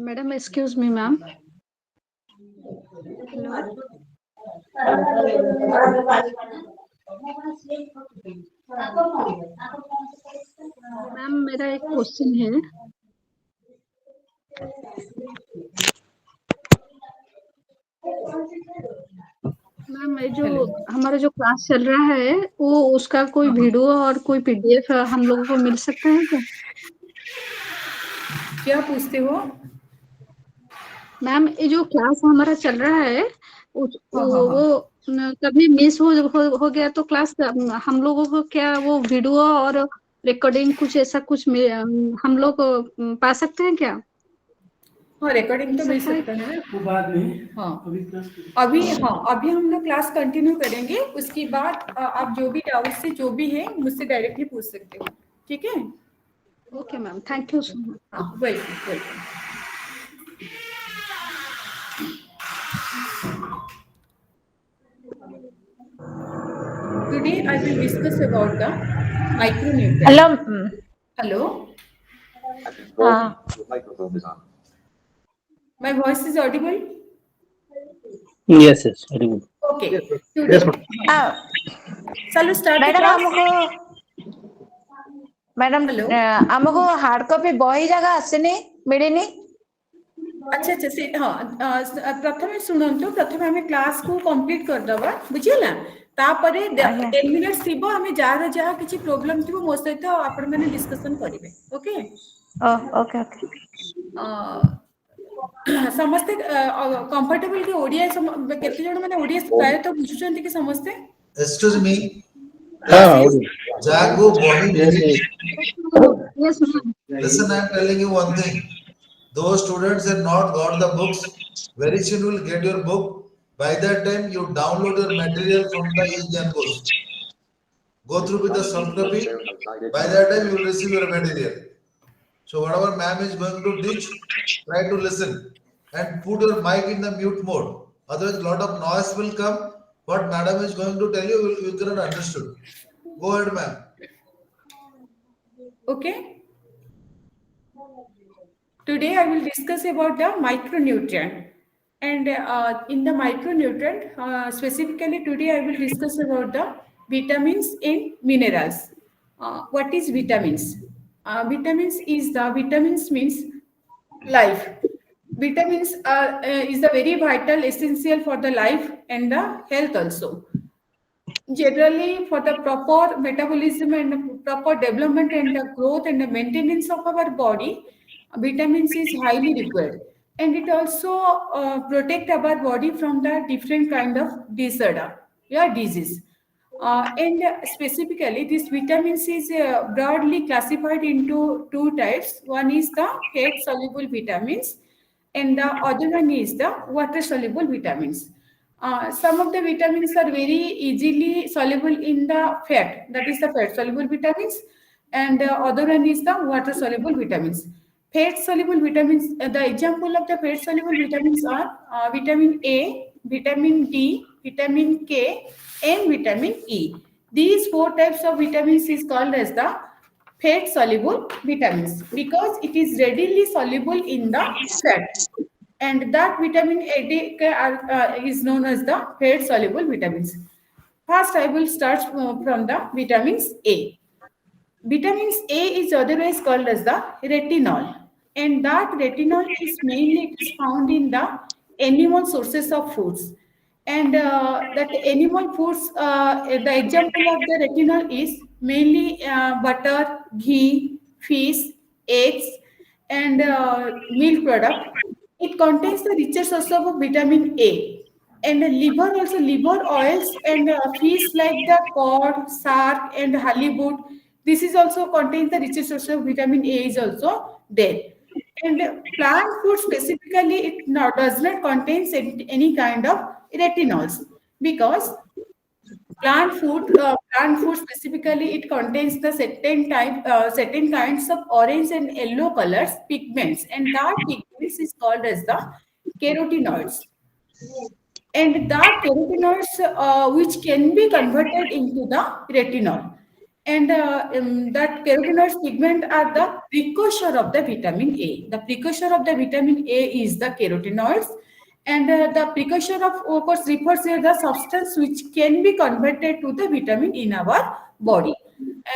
Madam, excuse me, ma'am. Hello. Ma'am मेरा एक question है। मैम ये जो हमारा जो क्लास चल रहा है वो उसका कोई वीडियो और कोई पीडीएफ हम लोगों को मिल सकता है क्या? क्या पूछते हो? मैम ये जो क्लास हमारा चल रहा है वो कभी मिस हो गया तो क्लास हम लोगों को क्या वो वीडियो और रिकॉर्डिंग कुछ ऐसा कुछ हम लोग पा सकते हैं क्या? हाँ, रिकॉर्डिंग तो मिल सकता है वो बाद में। हाँ अभी हम लोग क्लास कंटिन्यू करेंगे। उसके बाद आप जो भी डाउट से जो भी है मुझसे डायरेक्टली पूछ सकते हो। ठीक है? Okay ma'am, thank you so much. हाँ, welcome. Today I will discuss about the micronutrients. Hello. Your microphone is on. My voice is audible? Yes, audible. Okay. Today, चलो start. मैडम हमको हार्ड कॉपी बही जगह आसेनी मिलेनी। अच्छा से हाँ प्रथम शुणु प्रथम आम क्लास को कंप्लीट करदबा बुझीला तापरे 10 मिनिट्स थिबो हमें जार जहाँ किसी प्रॉब्लम थिबो मो सहित आपण माने डिस्कशन करिवे। ओके ओके समस्ते कंफर्टेबल के ओडिया केते जण माने ओडिया प्राय तो बुझुचंती कि समस्ते? एक्सक्यूज मी हाँ जागो बही Yes ma'am. listen, I am telling you one thing. Those students have not got the books. Very soon you will get your book. By that time you download your material from the e-jam course. Go through with the soft copy. By that time you will receive your material. So whatever ma'am is going to teach, try to listen and put your mic in the mute mode. Otherwise lot of noise will come. What madam is going to tell you, you cannot understood. Go ahead ma'am. Okay. Today I will discuss about the micronutrient, and in the micronutrient specifically today I will discuss about the vitamins and minerals. What is vitamins? Vitamins means life. Vitamins is the very vital essential for the life and the health also. Generally for the proper metabolism and proper development and the growth and the maintenance of our body, vitamins is highly required, and it also protect our body from the different kind of disorder disease, and specifically this vitamins is broadly classified into two types. One is the fat soluble vitamins and the other one is the water soluble vitamins. Some of the vitamins are very easily soluble in the fat, that is the fat soluble vitamins, and the other one is the water soluble vitamins. Fat soluble vitamins, the example of the fat soluble vitamins are vitamin A, vitamin D, vitamin K, and vitamin E. These four types of vitamins is called as the fat soluble vitamins because it is readily soluble in the fat, and that vitamin A is known as the fat soluble vitamins. First, I will start from the vitamins A. Vitamins A is otherwise called as the retinol, and that retinol is mainly found in the animal sources of foods. And that animal foods, the example of the retinol is mainly butter, ghee, fish, eggs, and milk product. It contains the richest source of vitamin A. And liver also, liver oils and fish like the cod, shark, and halibut. This is also contains the richest source of vitamin A is also there. And plant food specifically, it does not contain any kind of retinols, because plant food specifically, it contains the certain kinds of orange and yellow colors pigments, and that pigments is called as the carotenoids. And that carotenoids, which can be converted into the retinol. And that carotenoids pigment are the precursor of the vitamin A. The precursor of the vitamin A is the carotenoids, and the precursor of course refers to the substance which can be converted to the vitamin in our body.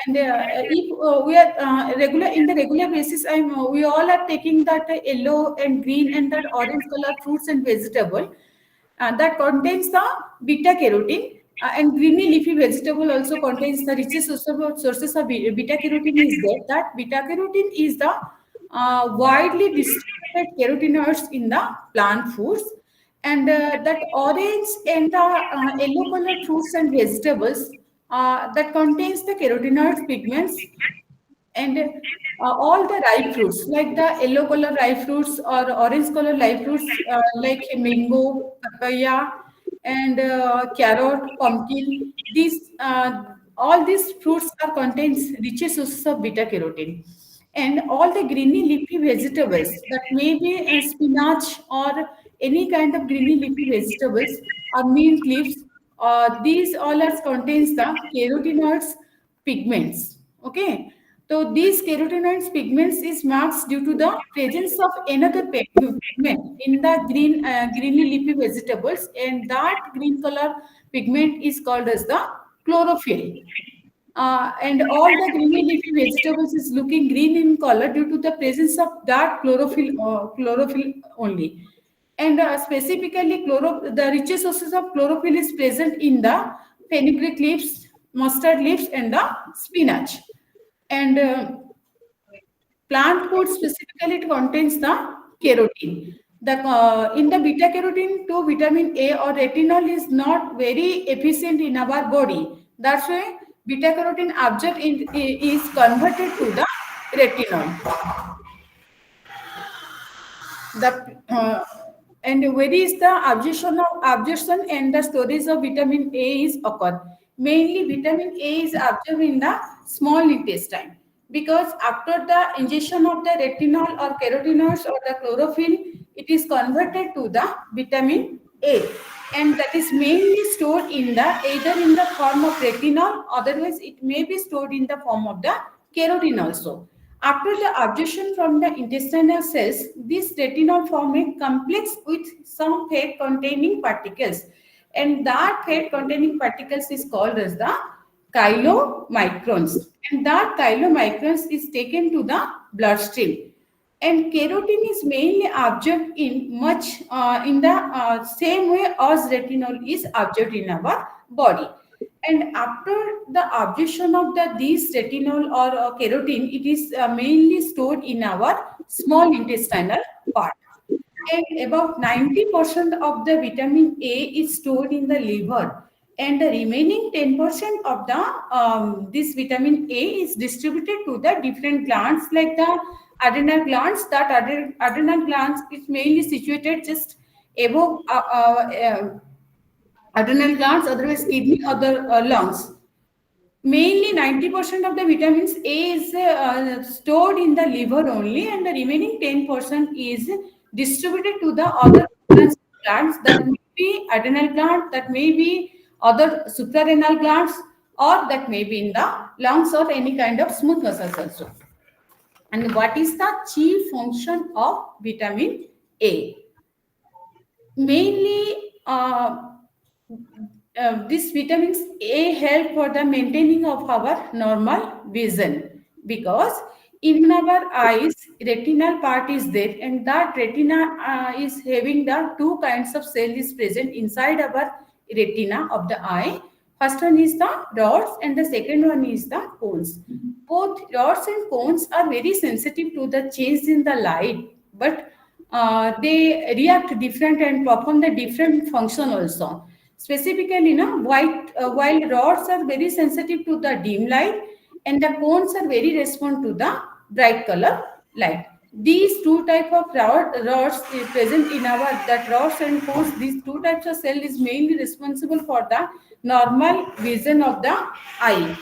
And if we are regular in the regular basis, we all are taking that yellow and green and that orange color fruits and vegetable that contains the beta carotene, and greeny leafy vegetable also contains the richest sources of beta carotene is there. That beta carotene is the widely distributed carotenoids in the plant foods, and that orange and the yellow colored fruits and vegetables that contains the carotenoids pigments. And all the ripe fruits like the yellow color ripe fruits or orange color ripe fruits like mango, papaya, and carrot, pumpkin, these all these fruits are contains rich sources of beta carotene. And all the greeny leafy vegetables that may be spinach or any kind of greeny leafy vegetables or mint leaves, these all are contains the carotenoids pigments. Okay, so these carotenoids pigments is marked due to the presence of another pigment in the greeny leafy vegetables, and that green color pigment is called as the chlorophyll. And all the greeny leafy vegetables is looking green in color due to the presence of that chlorophyll only. And specifically, the richest sources of chlorophyll is present in the fenugreek leaves, mustard leaves, and the spinach. And plant food specifically, it contains the carotene. The in the beta carotene to vitamin A or retinol is not very efficient in our body. That's why beta carotene absorbed is converted to the retinol. The and where is the absorption and the storage of vitamin A is occur. Mainly vitamin A is absorbed in the small intestine, because after the ingestion of the retinol or carotenoids or the chlorophyll, it is converted to the vitamin A, and that is mainly stored in the either in the form of retinol, otherwise it may be stored in the form of the carotene also. After the absorption from the intestinal cells, this retinol form a complex with some fat containing particles, and that fat containing particles is called as the chylomicrons, and that chylomicrons is taken to the bloodstream. And carotene is mainly absorbed in much in the same way as retinol is absorbed in our body. And after the absorption of these retinol or carotene, it is mainly stored in our small intestinal part. And about 90% of the vitamin A is stored in the liver, and the remaining 10% of the this vitamin A is distributed to the different glands like the adrenal glands. That adrenal glands is mainly situated just above adrenal glands, otherwise kidney, other lungs. Mainly 90% of the vitamins A is stored in the liver only, and the remaining 10% is distributed to the other organs, glands, that may be adrenal gland, that may be other suprarenal glands, or that may be in the lungs or any kind of smooth muscles also. And what is the chief function of vitamin A? Mainly, these vitamins A help for the maintaining of our normal vision, because In our eyes, retinal part is there, and that retina is having the two kinds of cell is present inside our retina of the eye. First one is the rods, and the second one is the cones. Both rods and cones are very sensitive to the change in the light, but they react different and perform the different function also. Specifically, while rods are very sensitive to the dim light, and the cones are very respond to the bright color light. These two type of rods is present in our that rods and cones. These two types of cell is mainly responsible for the normal vision of the eye.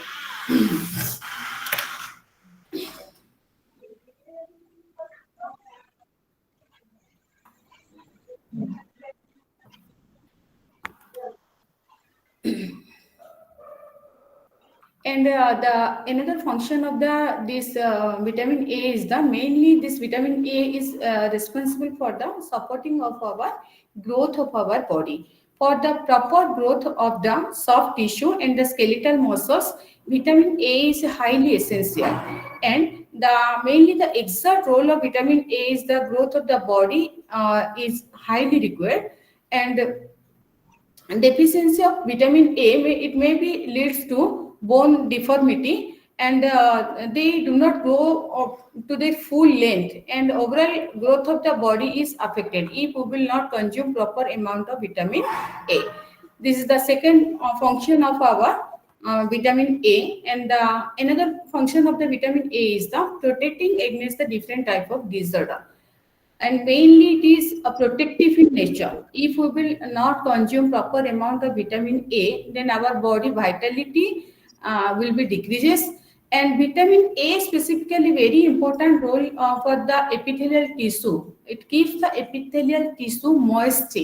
And the another function of the this vitamin A is the mainly this vitamin A is responsible for the supporting of our growth of our body. For the proper growth of the soft tissue and the skeletal muscles, vitamin A is highly essential. And the mainly the exact role of vitamin A is the growth of the body is highly required. And deficiency of vitamin A it may be leads to bone deformity, and they do not grow up to their full length, and overall growth of the body is affected if we will not consume proper amount of vitamin A. This is the second function of our vitamin A, and another function of the vitamin A is the protecting against the different type of disorder, and mainly it is a protective in nature. If we will not consume proper amount of vitamin A, then our body vitality will be decreases. And vitamin A specifically very important role for the epithelial tissue. It keeps the epithelial tissue moist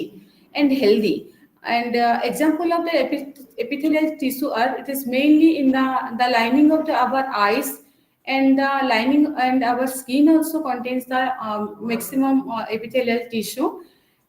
and healthy. And example of the epithelial tissue are it is mainly in the lining of our eyes, and the lining and our skin also contains the maximum epithelial tissue,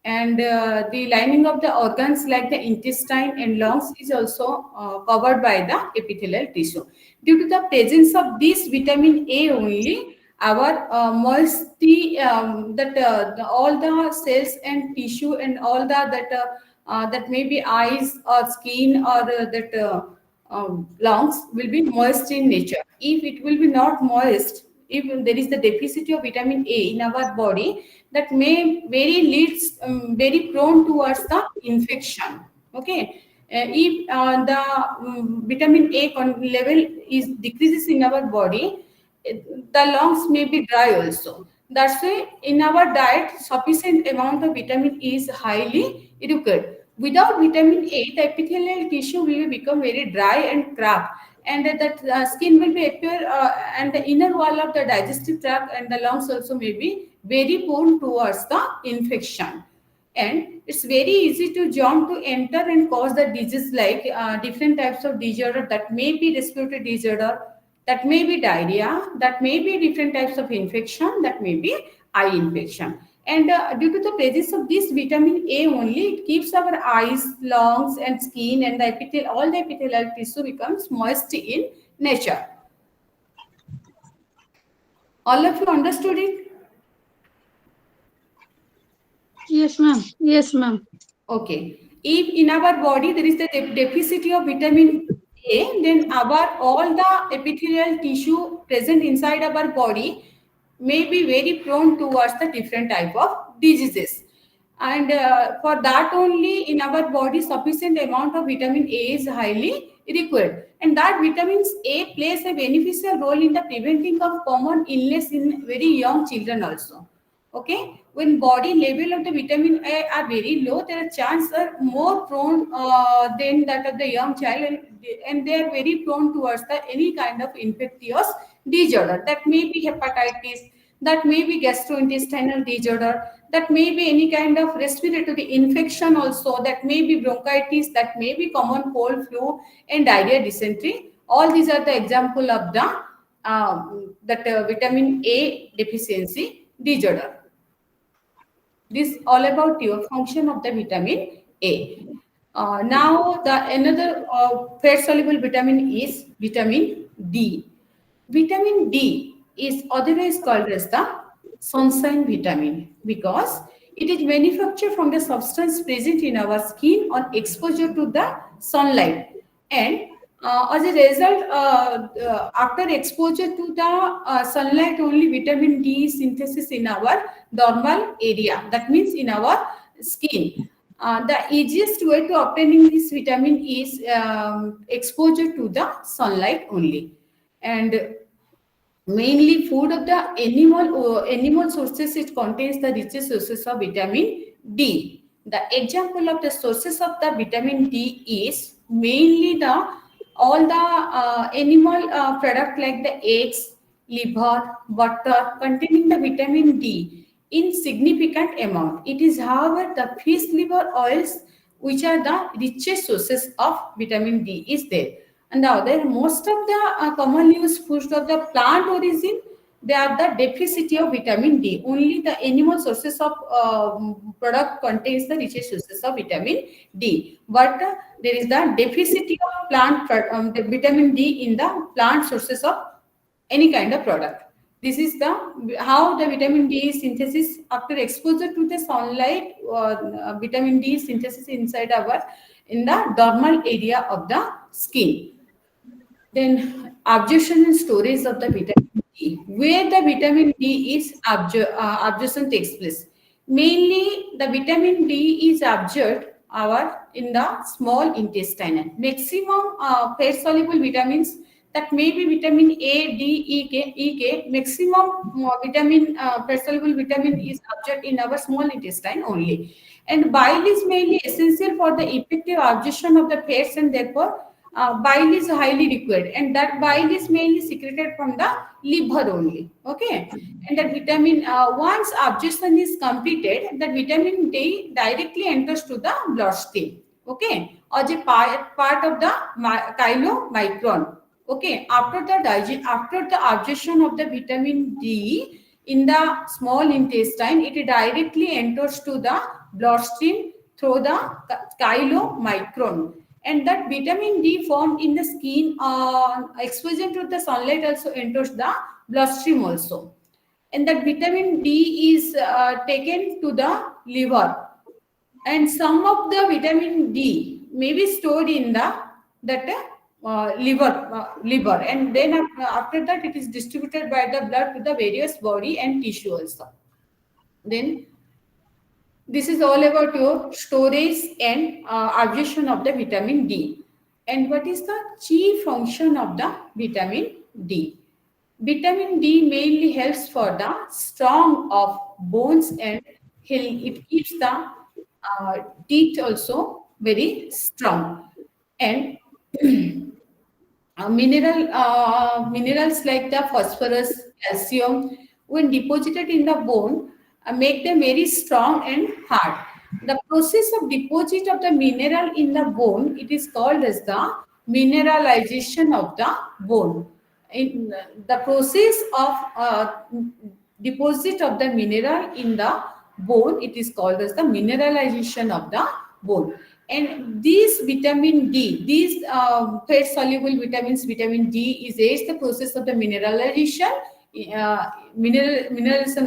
and the lining of the organs like the intestine and lungs is also covered by the epithelial tissue. Due to the presence of this vitamin A only, our moisty all the cells and tissue and all that may be eyes or skin or lungs will be moist in nature. If it will be not moist, if there is the deficit of vitamin A in our body, that may very leads very prone towards the infection. Okay. If the vitamin A level is decreases in our body, the lungs may be dry also. That's why in our diet, sufficient amount of vitamin E is highly required. Without vitamin A, the epithelial tissue will become very dry and cracked, and that skin will be appear, and the inner wall of the digestive tract and the lungs also may be very prone towards the infection. And it's very easy to germ to enter and cause the disease like different types of disorder, that may be respiratory disorder, that may be diarrhea, that may be different types of infection, that may be eye infection. And due to the presence of this vitamin A only, it keeps our eyes, lungs, and skin and the all the epithelial tissue becomes moist in nature. All of you understood it? Yes, ma'am. Yes, ma'am. Okay. If in our body there is the deficit of vitamin A, then our all the epithelial tissue present inside our body may be very prone towards the different type of diseases. And for that only in our body sufficient amount of vitamin A is highly required. And that vitamins A plays a beneficial role in the preventing of common illness in very young children also. Okay, when body level of the vitamin A are very low, their chances are more prone than that of the young child, and they are very prone towards the any kind of infectious disorder. That may be hepatitis, that may be gastrointestinal disorder, that may be any kind of respiratory infection also, that may be bronchitis, that may be common cold, flu, and diarrhea, dysentery. All these are the example of the vitamin A deficiency disorder. This all about your function of the vitamin A. Now the another fat soluble vitamin is vitamin D. Vitamin D is otherwise called as the sunshine vitamin because it is manufactured from the substance present in our skin on exposure to the sunlight. And as a result, after exposure to the sunlight, only vitamin D synthesis in our normal area. That means in our skin. The easiest way to obtaining this vitamin is exposure to the sunlight only. And mainly food of the animal sources, it contains the richest sources of vitamin D. The example of the sources of the vitamin D is mainly the all the animal product like the eggs, liver, butter containing the vitamin D in significant amount. It is however the fish liver oils which are the richest sources of vitamin D is there. And the other, most of the commonly used foods of the plant origin, they are the deficit of vitamin D. Only the animal sources of product contains the richest sources of vitamin D. But there is the deficit of the vitamin D in the plant sources of any kind of product. This is the how the vitamin D synthesis after exposure to the sunlight. Vitamin D synthesis inside our in the dermal area of the skin. Then absorption and storage of the vitamin D, where the vitamin D is absorption takes place. Mainly, the vitamin D is absorbed in the small intestine. Maximum fat soluble vitamins, that may be vitamin A, D, E, K. Maximum vitamin fat soluble vitamin is absorbed in our small intestine only. And bile is mainly essential for the effective absorption of the fats, and therefore bile is highly required, and that bile is mainly secreted from the liver only. Okay, and that vitamin once absorption is completed, that vitamin D directly enters to the bloodstream. Okay, as a part of the chylomicron. Okay, after the absorption of the vitamin D in the small intestine, it directly enters to the bloodstream through the chylomicron. And that vitamin D formed in the skin exposure to the sunlight also enters the bloodstream also. And that vitamin D is taken to the liver, and some of the vitamin D may be stored in the liver, and then after that it is distributed by the blood to the various body and tissue also. Then this is all about your storage and absorption of the vitamin D. And what is the chief function of the vitamin D? Vitamin D mainly helps for the strong of bones, and it keeps the teeth also very strong. And minerals like the phosphorus, calcium, when deposited in the bone, make them very strong and hard. The process of deposit of the mineral in the bone, it is called as the mineralization of the bone. In the process of deposit of the mineral in the bone, it is called as the mineralization of the bone. And this vitamin D, these fat soluble vitamins, vitamin D is aids the process of the mineralization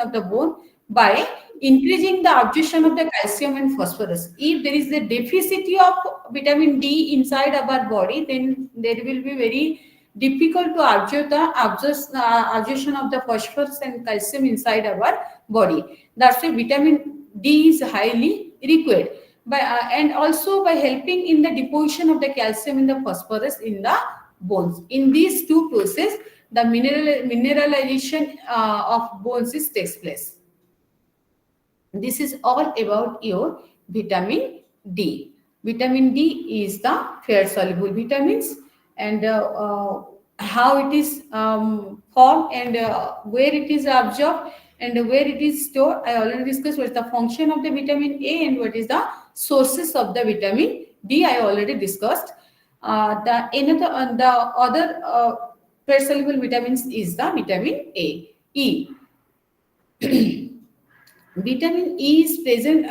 of the bone by increasing the absorption of the calcium and phosphorus. If there is a deficit of vitamin D inside our body, then there will be very difficult to absorb the absorption of the phosphorus and calcium inside our body. That's why vitamin D is highly required. And also by helping in the deposition of the calcium and the phosphorus in the bones. In these two processes, the mineralization of bones takes place. This is all about your vitamin D. Vitamin D is the fat soluble vitamins, and how it is formed, and where it is absorbed, and where it is stored. I already discussed what is the function of the vitamin A and what is the sources of the vitamin D. I already discussed. The other fat soluble vitamins is the vitamin E. Vitamin E is present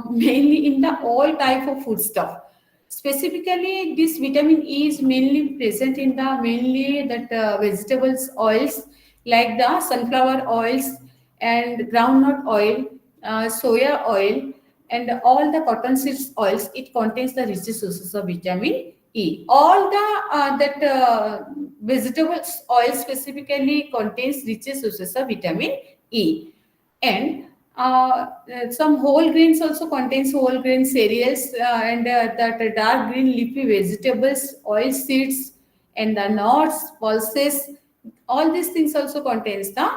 mainly in the all type of foodstuff. Specifically, this vitamin E is mainly present in the vegetables, oils, like the sunflower oils and groundnut oil, soya oil, and all the cotton seeds oils. It contains the rich sources of vitamin E. All the vegetables oil specifically contains rich sources of vitamin E, and some whole grains also contains whole grain cereals, and that dark green leafy vegetables, oil seeds, and the nuts, pulses. All these things also contains the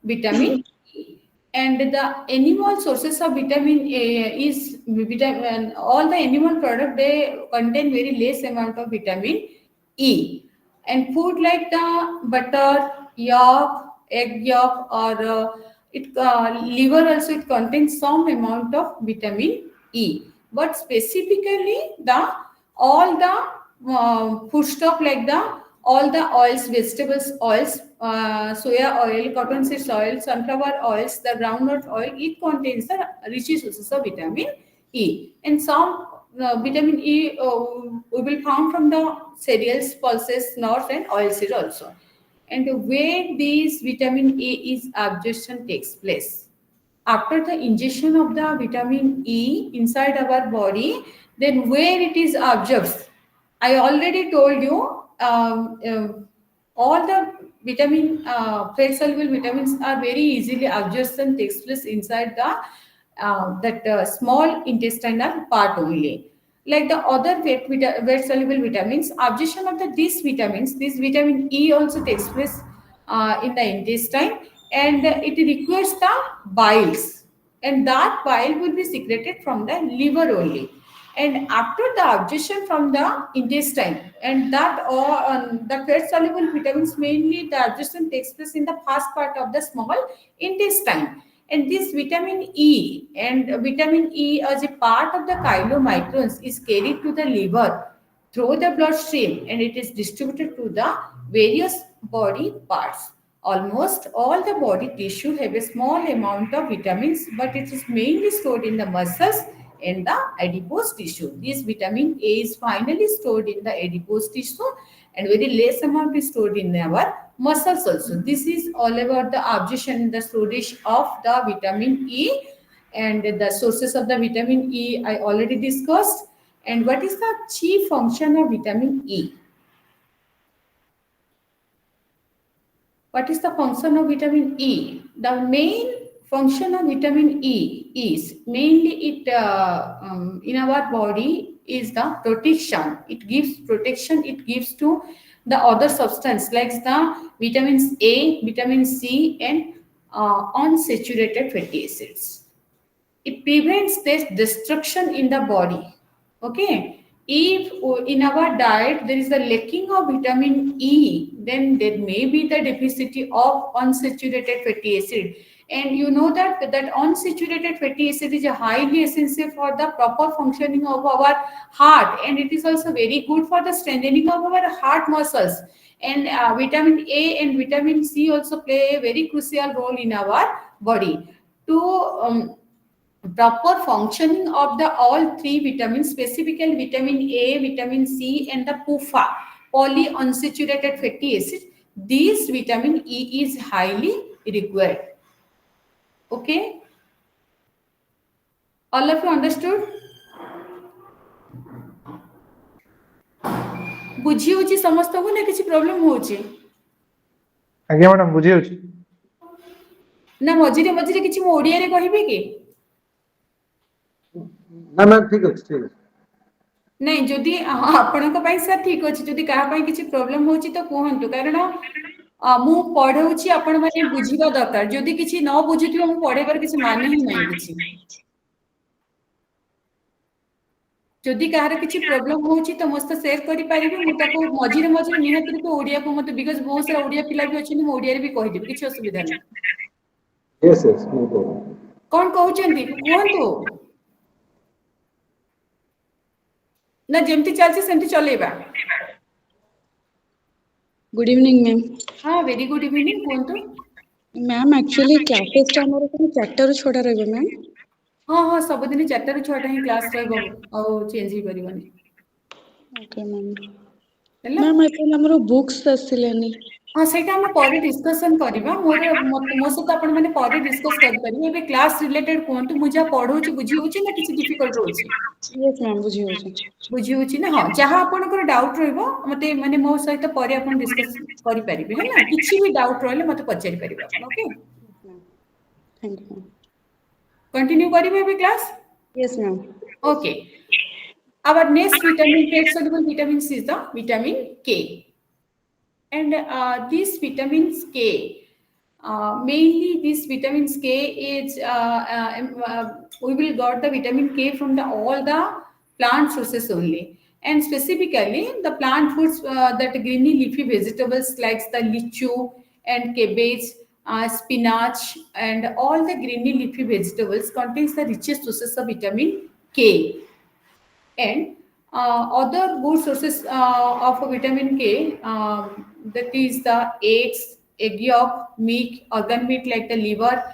vitamin E. And the animal sources of vitamin A is vitamin. All the animal product, they contain very less amount of vitamin E. And food like the butter, yolk, egg yolk, or liver also, it contains some amount of vitamin E. But specifically the all the food stuff like the all the oils, vegetables oils, soya oil, cotton seeds oil, sunflower oils, the groundnut oil, it contains the rich sources of vitamin E. And some vitamin E we will found from the cereals, pulses, nuts, and oil seed also. And where this vitamin A is absorption takes place. After the ingestion of the vitamin E inside our body, then where it is absorbed. I already told you all the vitamin, fat soluble vitamins are very easily absorption takes place inside the that small intestinal part only. Like the other fat soluble vitamins, absorption of these vitamins, this vitamin E also takes place in the intestine, and it requires the biles, and that bile will be secreted from the liver only. And after the absorption from the intestine, and that the fat soluble vitamins, mainly the absorption takes place in the first part of the small intestine. And this vitamin E, and vitamin E as a part of the chylomicrons, is carried to the liver through the bloodstream, and it is distributed to the various body parts. Almost all the body tissue have a small amount of vitamins, but it is mainly stored in the muscles and the adipose tissue. This vitamin A is finally stored in the adipose tissue, and very less amount is stored in our muscles also. This is all about the absorption and the storage of the vitamin E, and the sources of the vitamin E I already discussed. And what is the chief function of vitamin E? What is the function of vitamin E? The main function of vitamin E is mainly it in our body is the protection. It gives protection. It gives to the other substance like the vitamins A, vitamin C, and unsaturated fatty acids. It prevents this destruction in the body. Okay, if in our diet there is a lacking of vitamin E, then there may be the deficiency of unsaturated fatty acid. And you know that unsaturated fatty acid is highly essential for the proper functioning of our heart, and it is also very good for the strengthening of our heart muscles. And vitamin A and vitamin C also play a very crucial role in our body to proper functioning of the all three vitamins, specifically vitamin A, vitamin C, and the PUFA, polyunsaturated fatty acid. This vitamin E is highly required. Okay, all of you understood? बुझी होची समस्त को ना किसी problem होची? आज्ञा madam बुझी होची ना मझिरे मझिरे किसी मो ओडिया रे कहिबे कि? ना ना ठीक अछि ठीक अछि नहीं जदि आपन को पाई सर ठीक अछि, जदि कहा पाई किसी प्रॉब्लम होची तो कहंतु, कारण मु पढौची आपण माने बुझिबा दरकार। जदि किसी न बुझिथियो मु पढेबार किसी माने ही नहीं किसी। जदि कहार किसी प्रॉब्लम होची तो मस्त शेयर करि पारिबे, मु ताको मझिरे मझिरे निहात रे तो ओडिया को मत, बिकॉज़ बहुत सारा ओडिया पिला भी अछि, मु ओडिया रे भी कहि देबे, किछि असुविधा नहीं। यस यस नो प्रॉब्लम कोन कहउचंदी कहंतु ना, जेमती चलछि सेमती चलेबा। Good evening ma'am. हाँ वेरी गुड इवनिंग, कहंतु मैम एक्चुअली क्लासेस टा हमर कोन 4 रु 6 रहबे मैम? हाँ हाँ सब दिन 4 रु 6 ही क्लास रहबो, और चेंज ही परिबनी। Okay ma'am. हैला मैम एते हमरो बुक्स आसिलेनी। हाँ सेटा हम पर डिस्कशन करबा मोर मो सहित आपण माने पर डिस्कस कर परिबे एबे क्लास रिलेटेड कोंतु मुजा पढौची बुझी होची ना किछि डिफिकल्ट होची Yes, ma'am. बुझी होची. बुझी होची ना हाँ जहाँ आपनकर डाउट रहइबो मते माने मो सहित पर आपण डिस्कस करि परिबे है ना किछि भी डाउट रहले मते पचारि परिबे आपण okay Yes, ma'am. Thank you, ma'am. Continue करिबे एबे class Yes, ma'am. okay our next vitamin fat soluble vitamins is the vitamin K and these vitamins K mainly this vitamins K is we will got the vitamin K from the all the plant sources only and specifically the plant foods that greeny leafy vegetables like the lichu and cabbage spinach and all the greeny leafy vegetables contains the richest sources of vitamin K and other good sources of vitamin K, that is the eggs, egg yolk, milk, organ meat like the liver.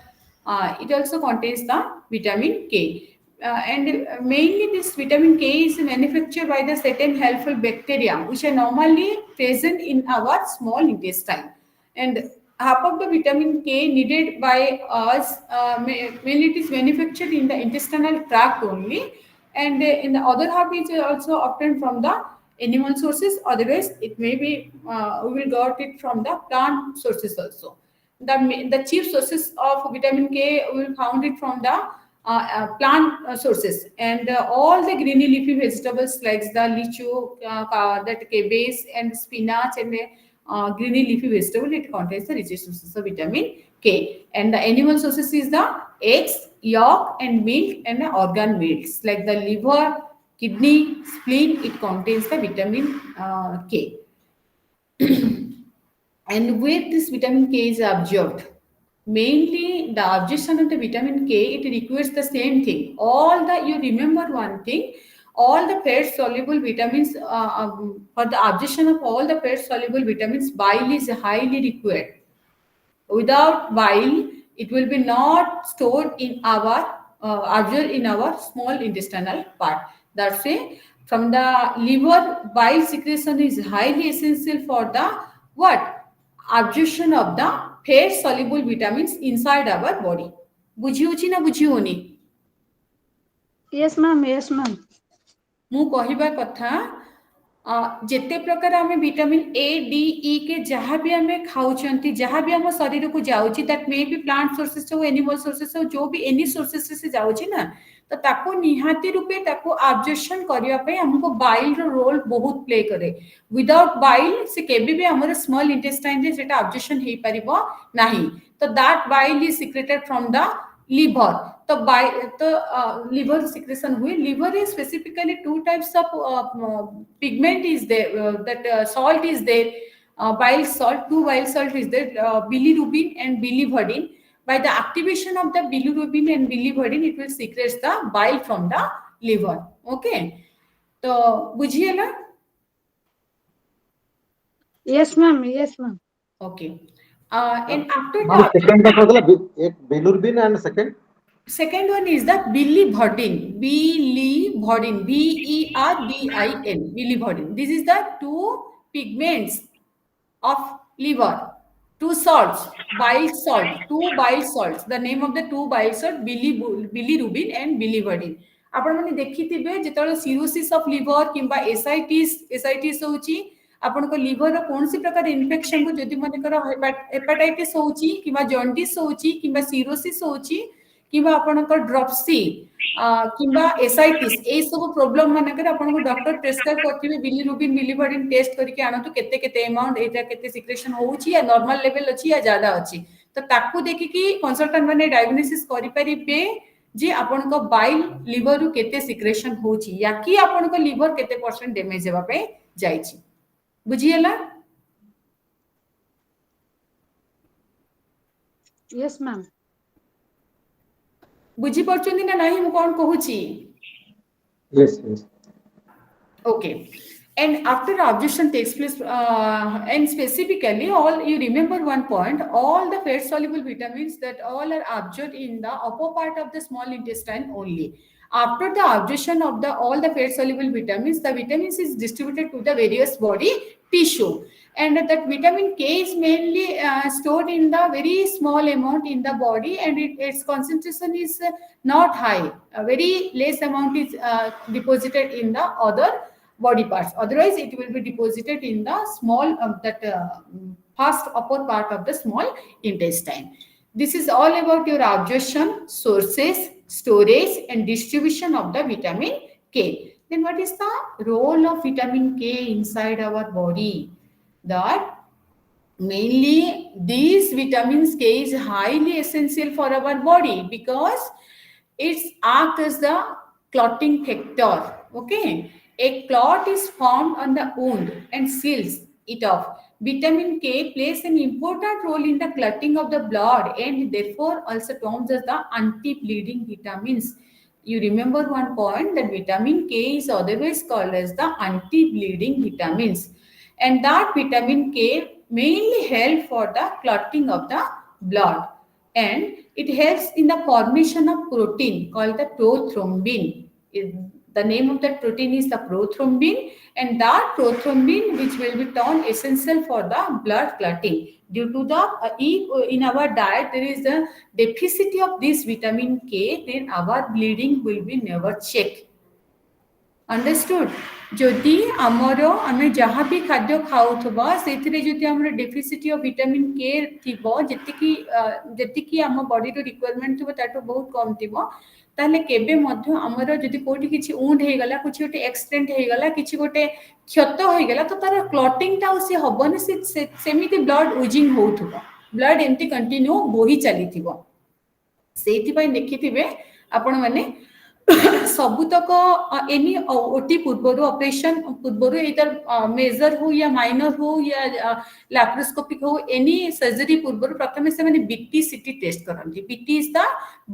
It also contains the vitamin K. And mainly this vitamin K is manufactured by the certain helpful bacteria which are normally present in our small intestine. And half of the vitamin K needed by us, mainly it is manufactured in the intestinal tract only and in the other half is also obtained from the animal sources otherwise it may be we will got it from the plant sources also the chief sources of vitamin K we will found it from the plant sources and all the greeny leafy vegetables like the lichu that cabbage and spinach and greeny leafy vegetable it contains the richest sources of vitamin K and the animal sources is the eggs yolk and milk and organ meats like the liver kidney spleen it contains the vitamin K and where this vitamin K is absorbed mainly the absorption of the vitamin K it requires the same thing all the you remember one thing all the fat soluble vitamins for the absorption of all the fat soluble vitamins bile is highly required without bile it will be not stored in our absorbed in our small intestinal part that's why from the liver bile secretion is highly essential for the what absorption of the fat soluble vitamins inside our body बुझी होची ना बुझी होनी Yes, ma'am. Yes, ma'am. मु कहिबा कथा जेते प्रकार आम विटामिन ए डी ई के जहाँ भी आम खाऊंट जहाँ भी आम शरीर को जाऊँगी that may be plant sources हो एनिमल सोर्सेस हो जो भी एनी सोर्सेस से जाऊँगी ना तो ताको निहाती रूपे ताको अब्जॉर्प्शन करने हमको बाइल रो रोल बहुत प्ले करे विदाउट बाइल से केबे भी हमर स्मॉल इंटेस्टाइन रे सेटा अब्जॉर्प्शन हे परिबो नाही तो that bile is secreted from the liver तो liver secretion हुए liver is specifically two types of pigment is there that salt is there bile salt two bile salt is there bilirubin and biliverdin by the activation of the bilirubin and biliverdin it will secrete the bile from the liver okay तो बुझिए ना Yes, ma'am. Yes, ma'am. okay and after Ma'am, that second का मतलब एक bilirubin and second one is the biliverdin biliverdin BERDIN biliverdin this is the two pigments of liver two salts bile salt two bile salts the name of the two bile salt bilirubin and biliverdin आपण माने देखिथिबे जेतळे cirrhosis of liver किंबा ascites होची आपण को liver रो कोन सी प्रकार infection को जदि माने कर हेपाटाइटिस होची किंबा जॉन्डिस होची किंबा सिरोसिस होची किंबा आपण को ड्रॉप्सी किंबा एसाइटिस ए सब प्रॉब्लम माने कर आपण को डॉक्टर प्रेस्क्राइब करथिबे बिलिरुबिन बिलिवर्डिन टेस्ट करके आनतु केते केते अमाउंट एटा केते सिक्रेशन होची या नॉर्मल लेवल अछि या ज्यादा अछि तो ताकू देखि कि कंसल्टेंट माने डायग्नोसिस करि परिबे जे आपण को बाइल लिवर रु केते सिक्रेशन होची या कि आपण को लिवर केते परसेंट डैमेज हेबा पे जाईची बुझियला Yes, ma'am. बुझी परचोंदी ना नाही मु कोन कहूची yes yes okay and after absorption takes place and specifically all you remember one point all the fat soluble vitamins that all are absorbed in the upper part of the small intestine only after the absorption of the all the fat soluble vitamins the vitamins is distributed to the various body tissue And that vitamin K is mainly stored in the very small amount in the body, and its concentration is not high. A very less amount is deposited in the other body parts. Otherwise, it will be deposited in the small first upper part of the small intestine. This is all about your absorption, sources, storage, and distribution of the vitamin K. Then what is the role of vitamin K inside our body? That mainly these vitamins K is highly essential for our body because it acts as the clotting factor. Okay, a clot is formed on the wound and seals it off. Vitamin K plays an important role in the clotting of the blood and therefore also termed as the anti-bleeding vitamins. You remember one point that vitamin K is otherwise called as the anti-bleeding vitamins, and that vitamin K mainly help for the clotting of the blood, and it helps in the formation of protein called the prothrombin. The name of that protein is the prothrombin, and that prothrombin which will be turned essential for the blood clotting. Due to the if in our diet there is a deficit of this vitamin K, then our bleeding will be never checked. Understood जदि आमर आम जहाँ भी खाद्य खाऊथबा से जदि आमर deficit of vitamin के थिबो जेतिकी आम बॉडी रो रिक्वायरमेंट थिबो ताटो बहुत कम थिबो ताले केबे मध्य आमर जदि कोठी किछि ऊंड हे गला कुछ गोटे एक्सीडेंट हे गला किछि गोटे क्षत हे गला तो तार क्लॉटिंग ता से हबनी से सेमिति ब्लड ओजिंग होथबो ब्लड एमती कंटिन्यू बोही चली थिबो सेति पय देखिथिबे आपण माने सबुतक एनी ओटी पूर्वर ऑपरेशन पूर्वर इधर मेजर हो या माइनर हो या लैप्रोस्कोपिक हो एनी सर्जरी पूर्वर प्रथम से माने बीटी सीटी टेस्ट करंती B T is the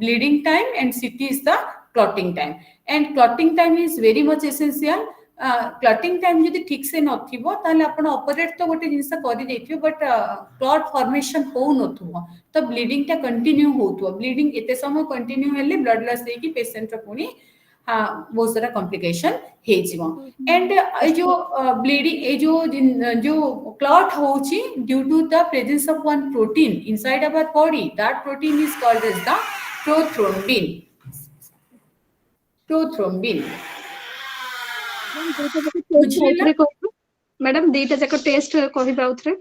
bleeding time and C T is the clotting time and clotting time is very much essential clotting time जदि ठीक से नथिबो ताले आपण ऑपरेट तो गोटे जिंस करि देथियो बट क्लॉट फॉर्मेशन हो नथुबो तो ब्लीडिंग टा कंटिन्यू होथुबो ब्लीडिंग एते समय कंटिन्यू हेले ब्लड लॉस देकी पेशेंट रो पुनी बहुत सारा कॉम्प्लिकेशन हे जीवो एंड जो ब्लीडिंग ए जो क्लॉट होची due to the presence of one protein inside our body that protein is called as the prothrombin madam दीटा जाक टेस्ट कहबा उथरे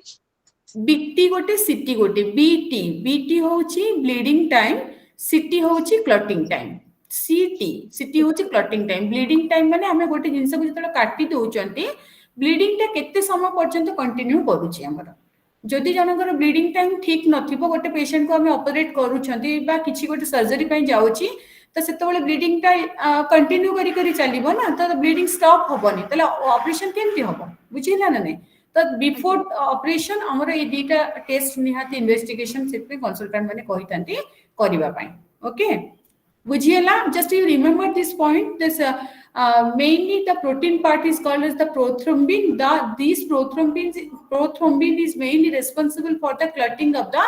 बीटी गोटे सीटी गोटे बीटी होची ब्लीडिंग टाइम सीटी होची क्लॉटिंग टाइम सीटी होची क्लॉटिंग टाइम ब्लीडिंग टाइम माने हमें गोटे जिंस को जतले काटी दोचंती ब्लीडिंग टा केते समय पर्यंत कंटिन्यू करूची हमर जदि जनकर ब्लीडिंग टाइम ठीक नथिबो गोटे पेशेंट को हमें ऑपरेट करूछंती बा किछि गोटे सर्जरी पय जाउची तो सेतबेले ब्लीडिंग टा कंटिन्यू करी करी चलीबो ना तो ब्लीडिंग स्टॉप होबनी तले ऑपरेशन केमती होबो बुझिला ना नै तो बिफोर ऑपरेशन हमर ए दीटा टेस्ट निहाती इन्वेस्टिगेशन सेते कंसल्टेंट माने कहितांती करिबा पय ओके बुझिला just you remember this point this mainly the protein part is called as the prothrombin these prothrombin is mainly responsible for the clotting of the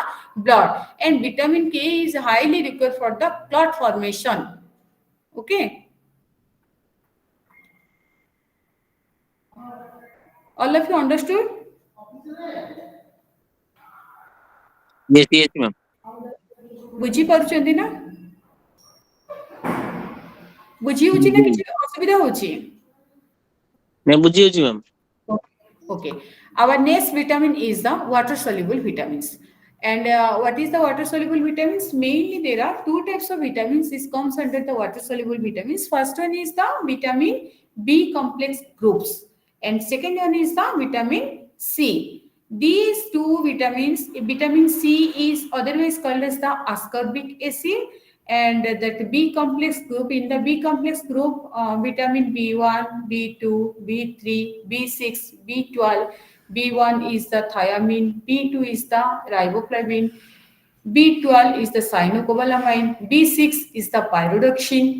blood and vitamin K is highly required for the clot formation okay all of you understood yes ma'am बुझी पारुचंदी ना बुझी होची ना किछि असुविधा होची मैं बुझी होची ma'am okay our next vitamin is the water soluble vitamins and what is the water soluble vitamins mainly there are two types of vitamins this comes under the water soluble vitamins first one is the vitamin B complex groups and second one is the vitamin C these two vitamins vitamin C is otherwise called as the ascorbic acid and that B complex group in the B complex group vitamin B1 B2 B3 B6 B12 B1 is the thiamine B2 is the riboflavin B12 is the cyanocobalamin B6 is the pyridoxine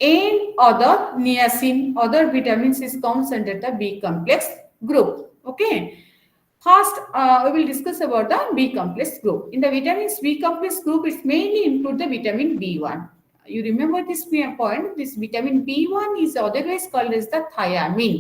and other niacin other vitamins is comes under the B complex group okay first we will discuss about the B complex group in the vitamins B complex group it mainly include the vitamin B1 you remember this point this vitamin B1 is otherwise called as the thiamine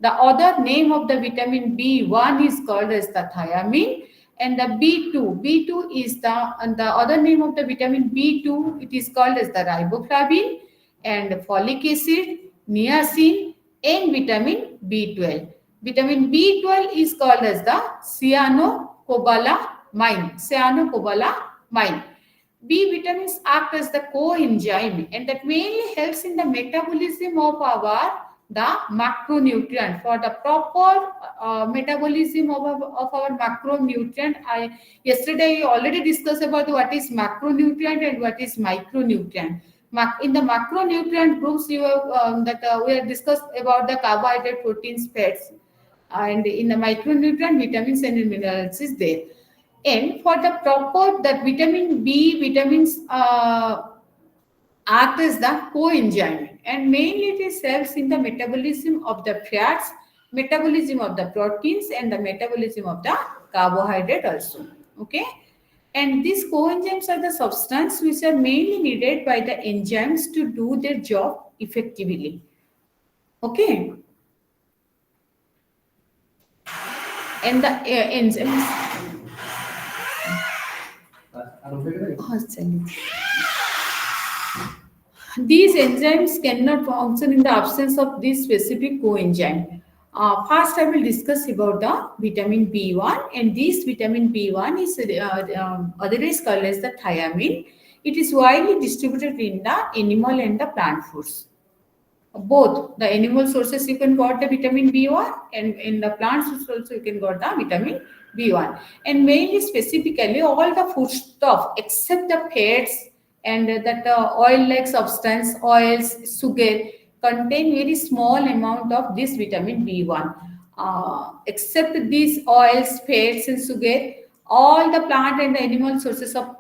The other name of the vitamin B1 is called as the thiamine, and the B2 is the other name of the vitamin B2. It is called as the riboflavin, and folic acid, niacin, and vitamin B12. Vitamin B12 is called as the cyanocobalamin. B vitamins act as the coenzyme, and that mainly helps in the metabolism of the macronutrient. For the proper metabolism of our macronutrient, yesterday I already discussed about what is macronutrient and what is micronutrient. In the macronutrient groups, we have discussed about the carbohydrate, proteins, fats, and in the micronutrient, vitamins and minerals is there. And for the proper, that vitamin B vitamins act as the coenzyme, and mainly it helps in the metabolism of the fats, metabolism of the proteins, and the metabolism of the carbohydrate also. Okay. And these coenzymes are the substances which are mainly needed by the enzymes to do their job effectively. Okay. And the enzymes. These enzymes cannot function in the absence of this specific coenzyme. First, I will discuss about the vitamin B1, and this vitamin B1 is otherwise called as the thiamine. It is widely distributed in the animal and the plant foods. Both the animal sources you can got the vitamin B1, and in the plant sources also you can got the vitamin B1. And mainly specifically all the foodstuff except the fats and that oil-like substance, oils, sugar, contain very small amount of this vitamin B1. Except these oils, fats, and sugar, all the plant and the animal sources of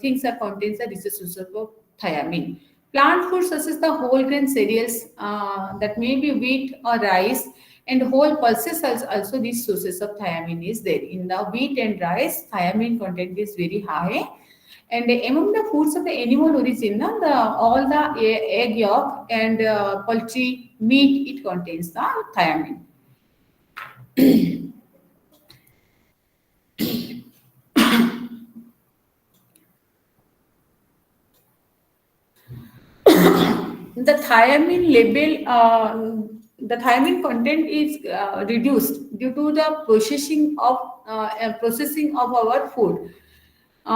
things are contains the resources of thiamine. Plant foods such as the whole grain cereals, that may be wheat or rice, and whole pulses also these sources of thiamine is there. In the wheat and rice, thiamine content is very high. And among the foods of the animal origin, all the egg yolk and poultry meat, it contains the thiamine. The thiamine level, the thiamine content is reduced due to the processing of our food. We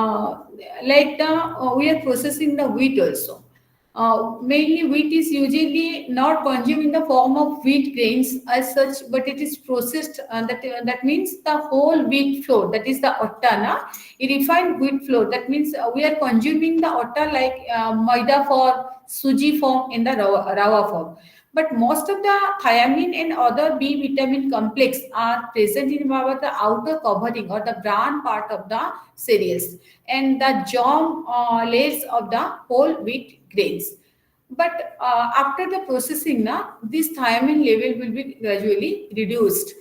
are processing the wheat also. Mainly wheat is usually not consumed in the form of wheat grains as such, but it is processed. That means the whole wheat flour, that is the atta, a refined wheat flour. That means we are consuming the atta like maida for suji form in the rava form. But most of the thiamine and other B vitamin complex are present in our the outer covering or the bran part of the cereals and the germ layers of the whole wheat grains. But after the processing, this thiamine level will be gradually reduced.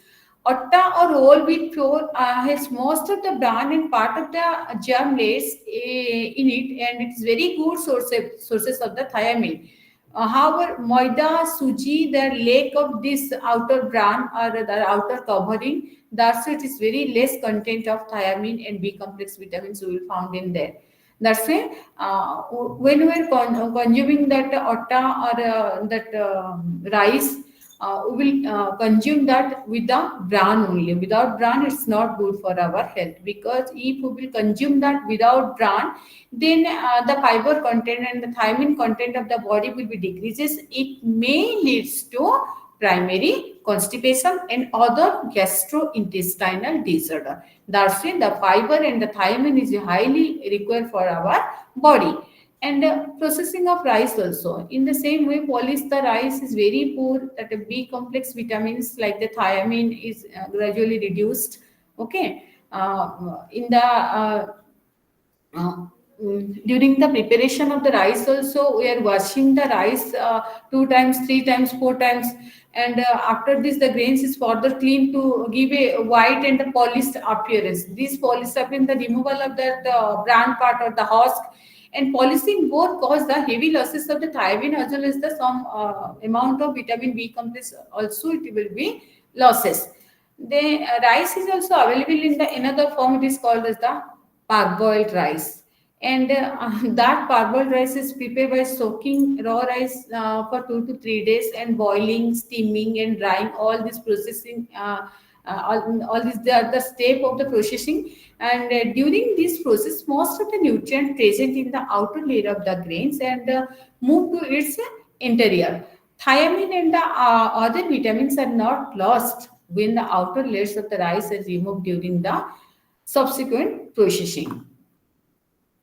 Atta or whole wheat flour has most of the bran and part of the germ layers in it, and it is very good sources of the thiamine. However, maida, suji, the lack of this outer bran or the outer covering, that's it is very less content of thiamine and B complex vitamins we will found in there. That's why when we are consuming that atta or that rice, we will consume that with the bran only. Without bran, it's not good for our health, because if we will consume that without bran, then the fiber content and the thiamine content of the body will be decreases. It may leads to primary constipation and other gastrointestinal disorder. That's why the fiber and the thiamine is highly required for our body. And processing of rice also. In the same way, polish the rice is very poor, that the B complex vitamins like the thiamine is gradually reduced. Okay. During the preparation of the rice also, we are washing the rice 2 times, 3 times, 4 times. And after this, the grains is further cleaned to give a white and a polished appearance. This polished appearance, the removal of that bran part or the husk, And polycine both cause the heavy losses of the thiamine as well as the some amount of vitamin B complex also it will be losses. The rice is also available in the another form. It is called as the parboiled rice, and that parboiled rice is prepared by soaking raw rice for 2 to 3 days and boiling, steaming, and drying. All this processing, all this the step of the processing, and during this process, most of the nutrient present in the outer layer of the grains and move to its interior. Thiamine and the other vitamins are not lost when the outer layers of the rice are removed during the subsequent processing.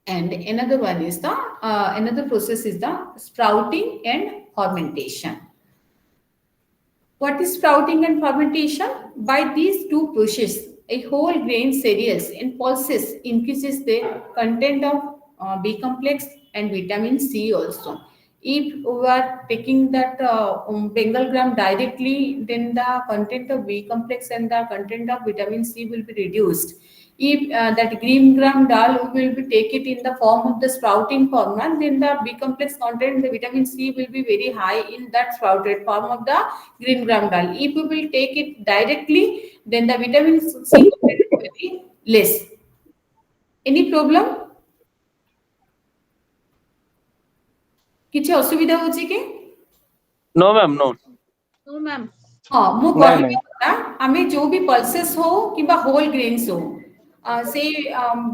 And another one is the another process is the sprouting and fermentation. What is sprouting and fermentation? By these two processes, a whole grain cereals and pulses increases the content of B complex and vitamin C also. If we are taking that Bengal gram directly, then the content of B complex and the content of vitamin C will be reduced. If that green gram dal we will be take it in the form of the sprouting format, then the B complex content, the vitamin C will be very high in that sprouted form of the green gram dal. If we will take it directly, then the vitamin C content will be less. Any problem? କିଛି ଅସୁବିଧା ହଉଛି କି? No, ma'am, no. No, ma'am. हाँ मु ନାଇଁ, कहबी କଥା आमे जो भी पल्सेस हो किबा होल ग्रेन्स हो से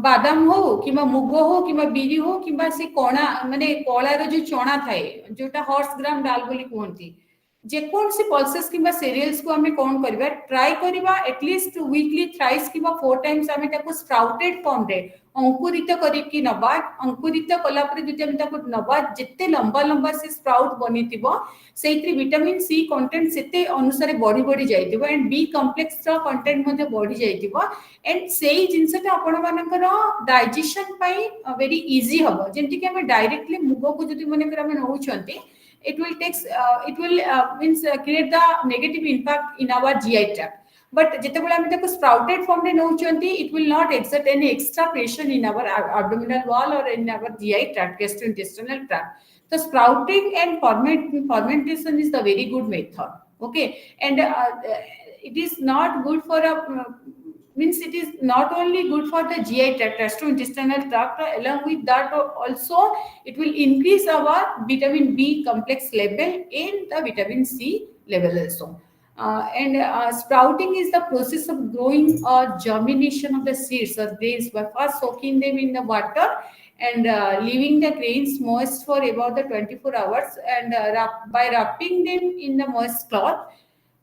बादाम हो किबा मुग हो किबा बिरी हो किबा से कोणा माने कोळार जो चणा थाए जोटा हॉर्स ग्राम डाल बोली कहंती जेकोन से पल्सेस किबा सीरियल्स को हमें कोन करबा ट्राई करबा एटलीस्ट वीकली थ्राइस किबा 4 टाइम्स हमें ताको स्प्राउटेड फॉर्म रे अंकुरित करिकी नबा अंकुरित कला परे जति हम ताको नबा जत्ते लंबा लंबा से स्प्राउट बनितिबो सेइत्री विटामिन सी कंटेंट सेते अनुसार बढ़ी बढ़ी जाइतिबो एंड बी कॉम्प्लेक्स रो कंटेंट मध्ये बढ़ी जाइतिबो एंड सेई जिंसटा आपण मानकर डाइजेशन पई वेरी इजी हबो जेंति कि हम डायरेक्टली मुगो को जति माने कर हम नउचंती it will takes it will means create the negative impact in our GI tract. But जेतेबेले हम ताको sprouted form रे नउचंती it will not exert any extra pressure in our abdominal wall or in our GI tract, gastrointestinal tract. So sprouting and fermentation is the very good method. Okay, and it is not good for a means it is not only good for the GI tract, gastrointestinal tract. Along with that, also it will increase our vitamin B complex level and the vitamin C level also. And sprouting is the process of growing or germination of the seeds or grains by first soaking them in the water and leaving the grains moist for about the 24 hours and by wrapping them in the moist cloth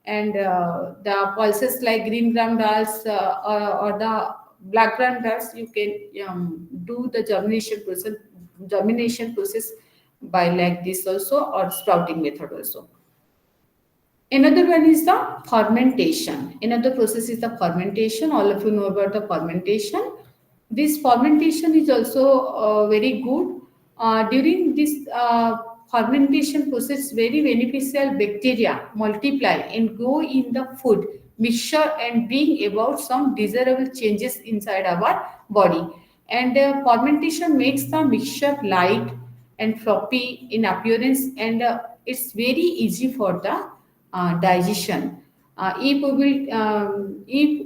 and the pulses like green gram dals or the black gram dals you can do the germination process by like this also or sprouting method also. Another one is the fermentation. Another process is the fermentation. All of you know about the fermentation. This fermentation is also very good. During this fermentation process, very beneficial bacteria multiply and grow in the food mixture and bring about some desirable changes inside our body. And fermentation makes the mixture light and floppy in appearance, and it's very easy for the digestion. If we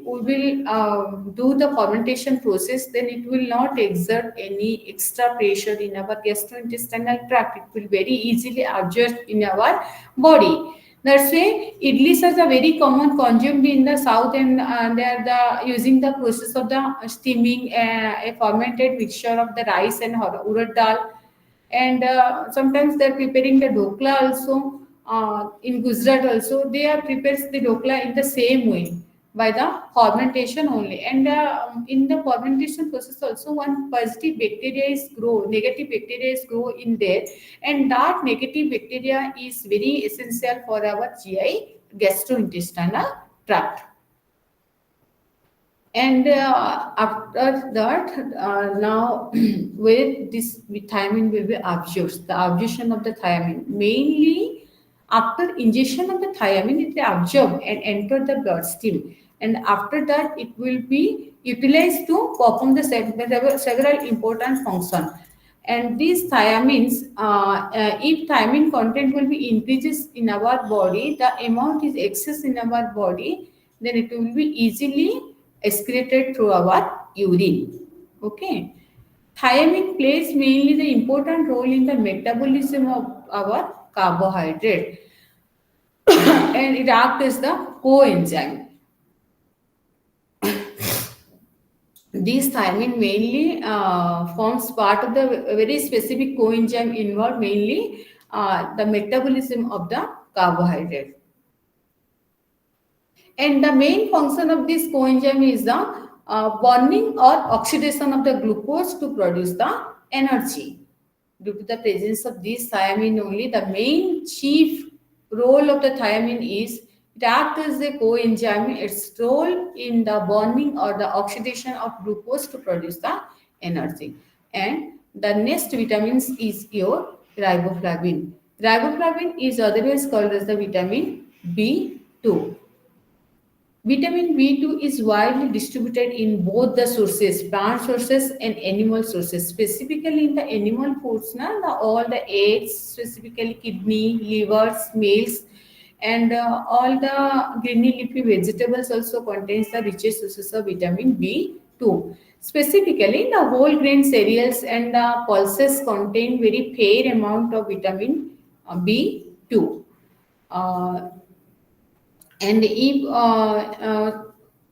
will do the fermentation process, then it will not exert any extra pressure in our gastrointestinal tract. It will very easily adjust in our body. That's why idlis are very common consumed in the south, and they are the using the process of the steaming a fermented mixture of the rice and urad dal, and sometimes they are preparing the dokla also. In Gujarat also, they are prepares the dokla in the same way by the fermentation only. And in the fermentation process also, one positive bacteria is grow, negative bacteria is grow in there, and that negative bacteria is very essential for our GI gastrointestinal tract. And after that, now where this thiamine will be absorbed, the absorption of the thiamine mainly. After ingestion of the thiamine, it will absorb and enter the bloodstream, and after that, it will be utilized to perform the several important functions. And these thiamines, if thiamine content will be increases in our body, the amount is excess in our body, then it will be easily excreted through our urine. Okay. Thiamine plays mainly the important role in the metabolism of our carbohydrate and it acts as the coenzyme. These thiamine mainly forms part of the very specific coenzyme involved mainly the metabolism of the carbohydrate. And the main function of this coenzyme is the burning or oxidation of the glucose to produce the energy. Due to the presence of this thiamine only, the main chief role of the thiamine is it acts as a coenzyme. Its role in the burning or the oxidation of glucose to produce the energy. And the next vitamins is your riboflavin. Riboflavin is otherwise called as the vitamin B2. Vitamin B2 is widely distributed in both the sources, plant sources and animal sources. Specifically in the animal foods, all the eggs, specifically kidney, liver, snails, and all the greeny leafy vegetables also contains the richest sources of vitamin B2. Specifically, the whole grain cereals and the pulses contain very fair amount of vitamin B2. Uh, and if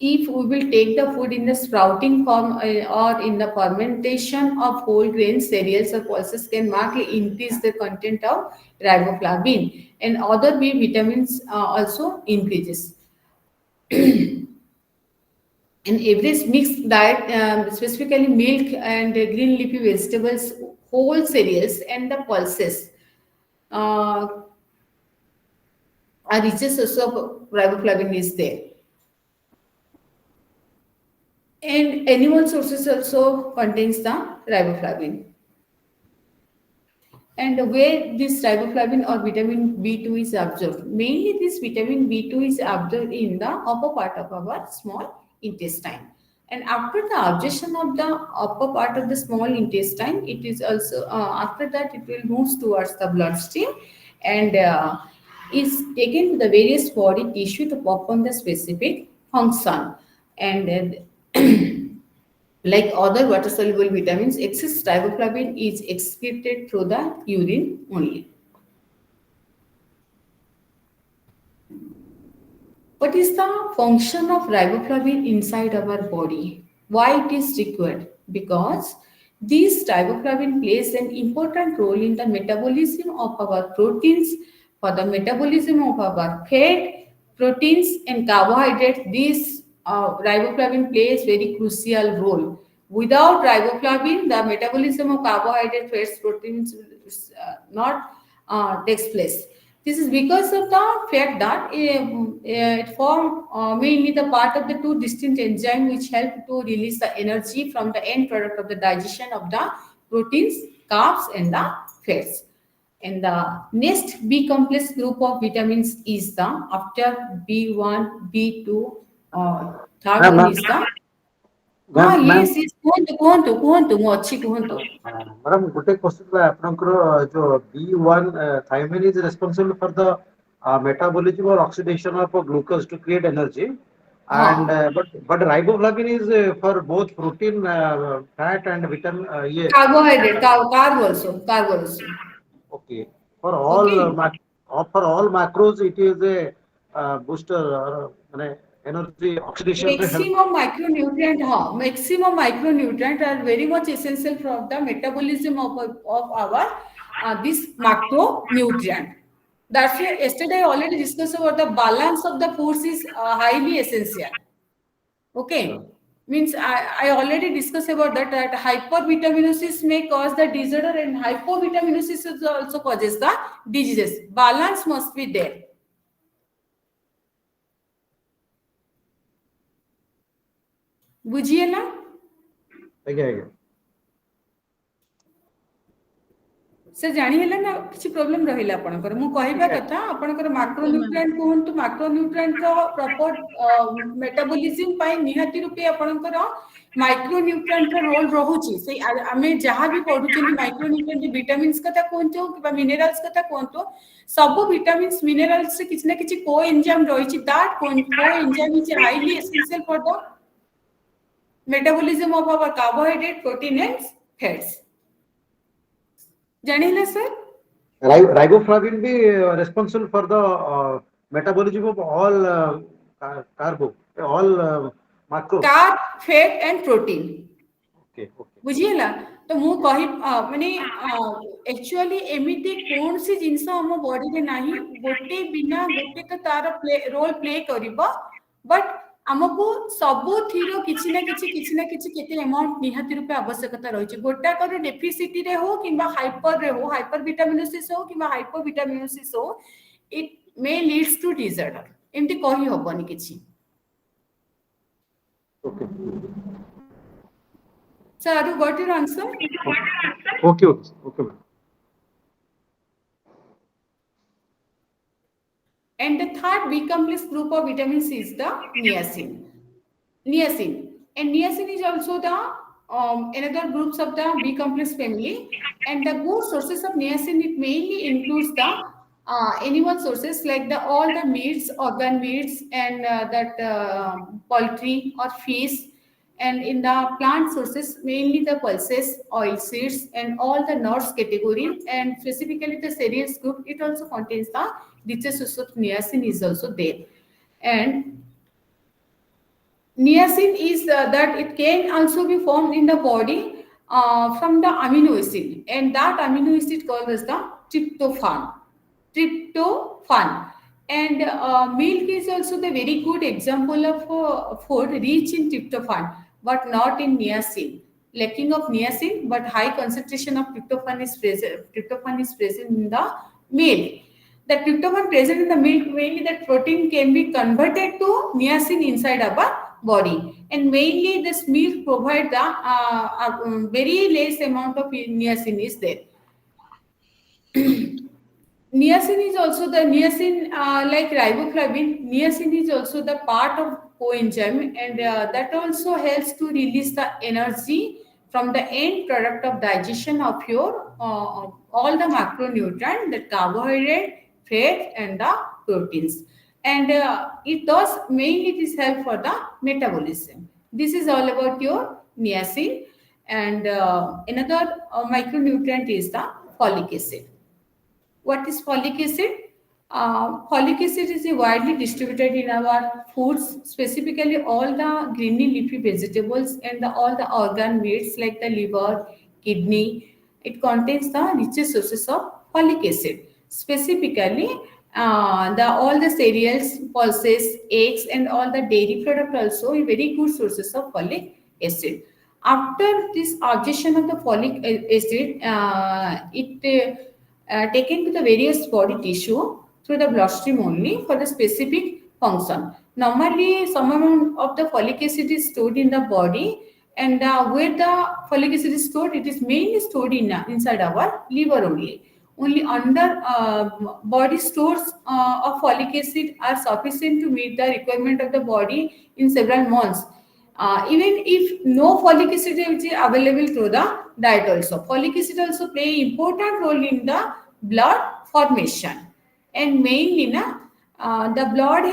we will take the food in the sprouting form or in the fermentation of whole grain cereals or pulses can markedly increase the content of riboflavin and other B vitamins also increases. And average mixed diet, specifically milk and green leafy vegetables, whole cereals and the pulses uh, are richest source of riboflavin is there. And animal sources also contains the riboflavin. And where this riboflavin or vitamin B2 is absorbed, mainly this vitamin B2 is absorbed in the upper part of our small intestine. And after the absorption of the upper part of the small intestine, it is also after that it will move towards the bloodstream and is taken to the various body tissue to perform the specific function. And like other water soluble vitamins, excess riboflavin is excreted through the urine only. What is the function of riboflavin inside our body? Why it is required? Because this riboflavin plays an important role in the metabolism of our proteins, for the metabolism of our fat, proteins and carbohydrates. This riboflavin plays very crucial role. Without riboflavin, the metabolism of carbohydrate, fats, proteins not takes place. This is because of the fact that it form mainly the part of the two distinct enzymes which help to release the energy from the end product of the digestion of the proteins, carbs and the fats. And the next B complex group of vitamins is the after B1, B2, third Ma'am, one ma'am, is the ma'am, yes, yes, କୁହନ୍ତୁ ମୁଁ ଅଛି କୁହନ୍ତୁ. madam, ଗୋଟେ question ଥିଲା ଆପଣଙ୍କର ଯୋଉ B1 thiamine is responsible for the metabolism or oxidation of glucose to create energy, and ହଁ but riboflavin is for both protein, fat, and vitamin. Yeah, carbohydrate, carb also. okay. For all Okay. macros, it is a booster, energy oxidation to help. Maximum micronutrient are very much essential for the metabolism of our this macronutrient. That's why yesterday I already discussed about the balance of the foods is highly essential. Okay. Means I already discussed about that hypervitaminosis may cause the disorder and hypovitaminosis also causes the diseases. Balance must be there. ବୁଝିହେଲା? ଆଜ୍ଞା ଆଜ୍ଞା से जानी है ना किसी problem रहिला आपनकर मु कहबा कथा आपनकर मैक्रोन्यूट्रिएंट कहंतु मैक्रोन्यूट्रिएंट रो प्रॉपर मेटाबॉलिज्म पाई निहाती रूपे आपनकर माइक्रोन्यूट्रिएंट रो रोल रहउची से हमें जहां भी पढुचनी माइक्रोन्यूट्रिएंट विटामिन्स कथा कहंतु कि मिनरल्स कथा कहंतु सब विटामिन्स मिनरल्स से किछ ना किछ कोएंजाइम रहिची that coenzyme is highly essential for the metabolism of our carbohydrate, protein and fats. जानिले sir? Riboflavin be responsible for the metabolism of all carbo, all macro. Carb, fat and protein. Okay. बुझिएला तो मु कहि माने actually एमिति कोन सी जिंस हम body रे नाही गोटे बिना गोटे तो तार रोल प्ले करिवो बट हमको सबु थीरो किछि ना किछि केते अमाउंट निहाती रूपे आवश्यकता रहिछि गोटा कर डेफिसिट रे हो किबा हाइपर रे हो हाइपर विटामिनोसिस हो किबा हाइपो विटामिनोसिस हो it may leads to disorder एमति कहि होबनी किछि Okay. Sir you got your answer? Okay. Ma'am. And the third B complex group of vitamins is the niacin. And niacin is also the another groups of the B complex family. And the good sources of niacin it mainly includes the animal sources like all the meats, organ meats, and that poultry or fish. And in the plant sources, mainly the pulses, oil seeds, and all the nuts category, and specifically the cereals group, it also contains the richest source of niacin is also there. And niacin is that it can also be formed in the body from the amino acid, and that amino acid called as the tryptophan. And milk is also the very good example of food rich in tryptophan, but not in niacin. Lacking of niacin, but high concentration of tryptophan is present. Tryptophan is present in the milk. The tryptophan present in the milk, mainly that protein can be converted to niacin inside our body, and mainly this milk provide the very less amount of niacin is there. Niacin is also the like riboflavin. Niacin is also the part of coenzyme, and that also helps to release the energy from the end product of digestion of your all the macronutrients, the carbohydrate, fat, and the proteins. And it does mainly this help for the metabolism. This is all about your niacin. And another micronutrient is the folic acid. What is folic acid? Folic acid is widely distributed in our foods, specifically all the greeny leafy vegetables and all the organ meats like the liver, kidney. It contains the richest sources of folic acid. Specifically, all the cereals, pulses, eggs, and all the dairy product also are very good sources of folic acid. After this absorption of the folic acid, it taken to the various body tissue through the bloodstream only for the specific function. Normally, some amount of the folic acid is stored in the body, and where the folic acid is stored, it is mainly stored inside our liver only. Only under body stores of folic acid are sufficient to meet the requirement of the body in several months. Even if no folic acid is available through the diet also. Folic acid also play important role in the blood formation. And mainly, the blood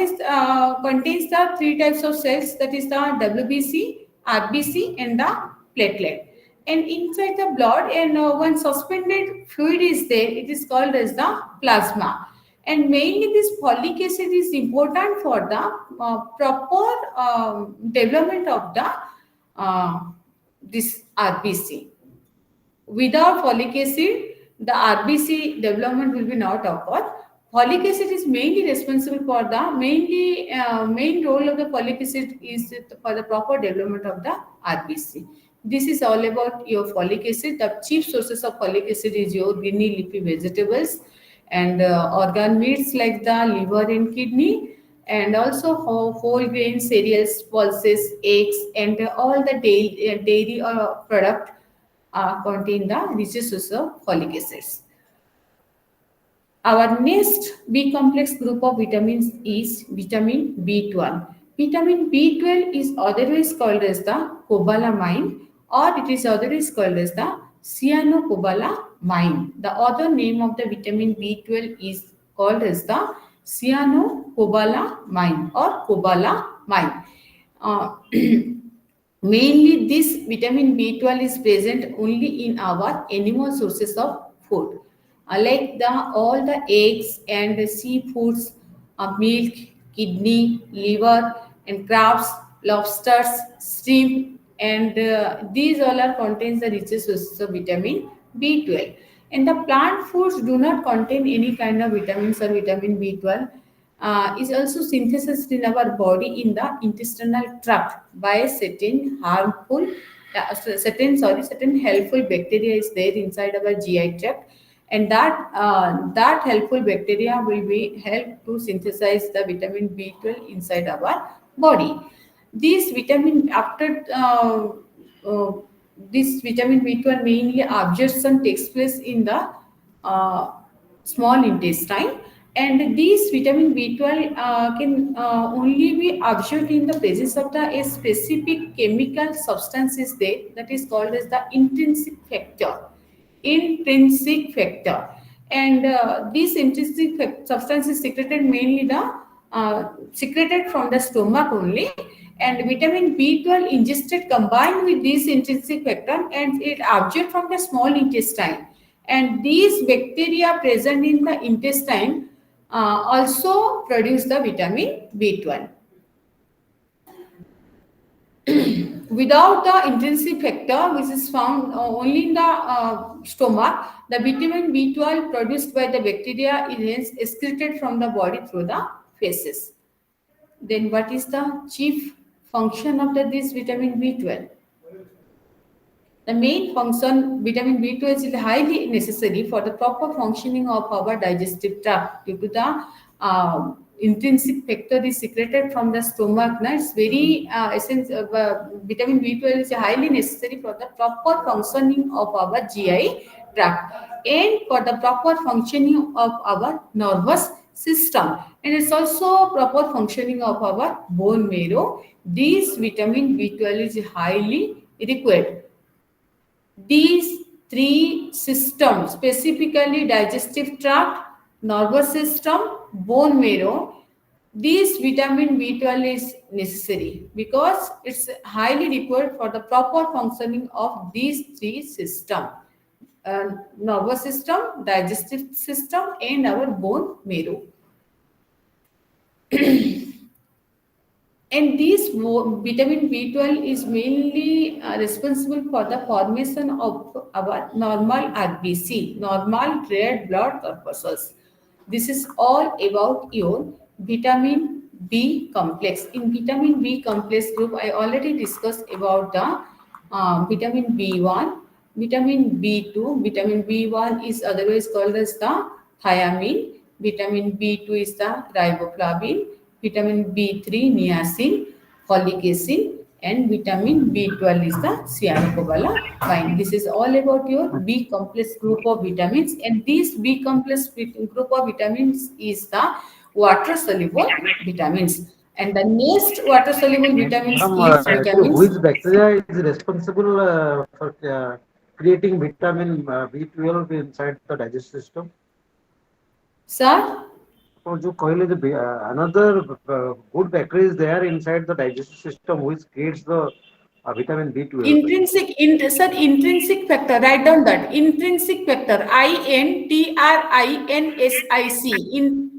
contains the three types of cells, that is the WBC, RBC, and the platelet. And inside the blood, and one suspended fluid is there, it is called as the plasma. And mainly this folic acid is important for the proper development of the this RBC. Without folic acid, the RBC development will be not occur. Folic acid is mainly responsible for the main role of the folic acid is for the proper development of the RBC. This is all about your folic acid. The chief sources of folic acid is your greeny leafy vegetables and organ meats like the liver and kidney, and also whole grain cereals, pulses, eggs, and all the dairy product contain the richest source of folic acids. Our next B complex group of vitamins is vitamin B12. Vitamin B12 is otherwise called as the cobalamin, or it is otherwise called as the cyanocobalamin. The other name of the vitamin B12 is called as the cyanocobalamin or cobalamin. Uh, Mainly, this vitamin B12 is present only in our animal sources of food, like all the eggs and the seafoods, milk, kidney, liver, and crabs, lobsters, shrimp, and these all are contains the richest sources of vitamin B12. And the plant foods do not contain any kind of vitamins or vitamin B12, is also synthesized in our body in the intestinal tract by certain harmful, certain helpful bacteria is there inside our GI tract, and that helpful bacteria will be help to synthesize the vitamin B12 inside our body. This vitamin after uh, this vitamin B12 mainly absorption takes place in the uh, small intestine, and these vitamin B12 can only be absorbed in the presence of a specific chemical substance is there, that is called as the intrinsic factor. And this substance is secreted mainly secreted from the stomach only, and vitamin B12 ingested combined with this intrinsic factor and it absorbed from the small intestine, and these bacteria present in the intestine also produce the vitamin B12. Without the intrinsic factor, which is found only in the stomach, the vitamin B12 produced by the bacteria is excreted from the body through the feces. Then what is the chief function of this vitamin B12? The main function, vitamin B12 is highly necessary for the proper functioning of our digestive tract due to the intrinsic factor is secreted from the stomach. Now, it's very vitamin B12 is highly necessary for the proper functioning of our GI tract and for the proper functioning of our nervous system, and it's also proper functioning of our bone marrow. This vitamin B12 is highly required. These three systems, specifically digestive tract, nervous system, bone marrow, this vitamin B12 is necessary because it's highly required for the proper functioning of these three systems: nervous system, digestive system, and our bone marrow. And this vitamin B12 is mainly responsible for the formation of our normal RBC, normal red blood corpuscles. This is all about your vitamin B complex. In vitamin B complex group, I already discussed about the vitamin B1, vitamin B2. Vitamin B1 is otherwise called as the thiamine. Vitamin B2 is the riboflavin. Vitamin B3 niacin, folic acid, and vitamin B12 is the cyanocobalamin. This is all about your B complex group of vitamins, and this B complex group of vitamins is the water soluble vitamins. And the next water soluble vitamins is vitamins. Which bacteria is responsible for creating vitamin B12 inside the digestive system? Sir? So, जो कहले another good bacteria is there inside the digestive system which creates the vitamin B12. Intrinsic factor. Write down that intrinsic factor. INTRINSIC.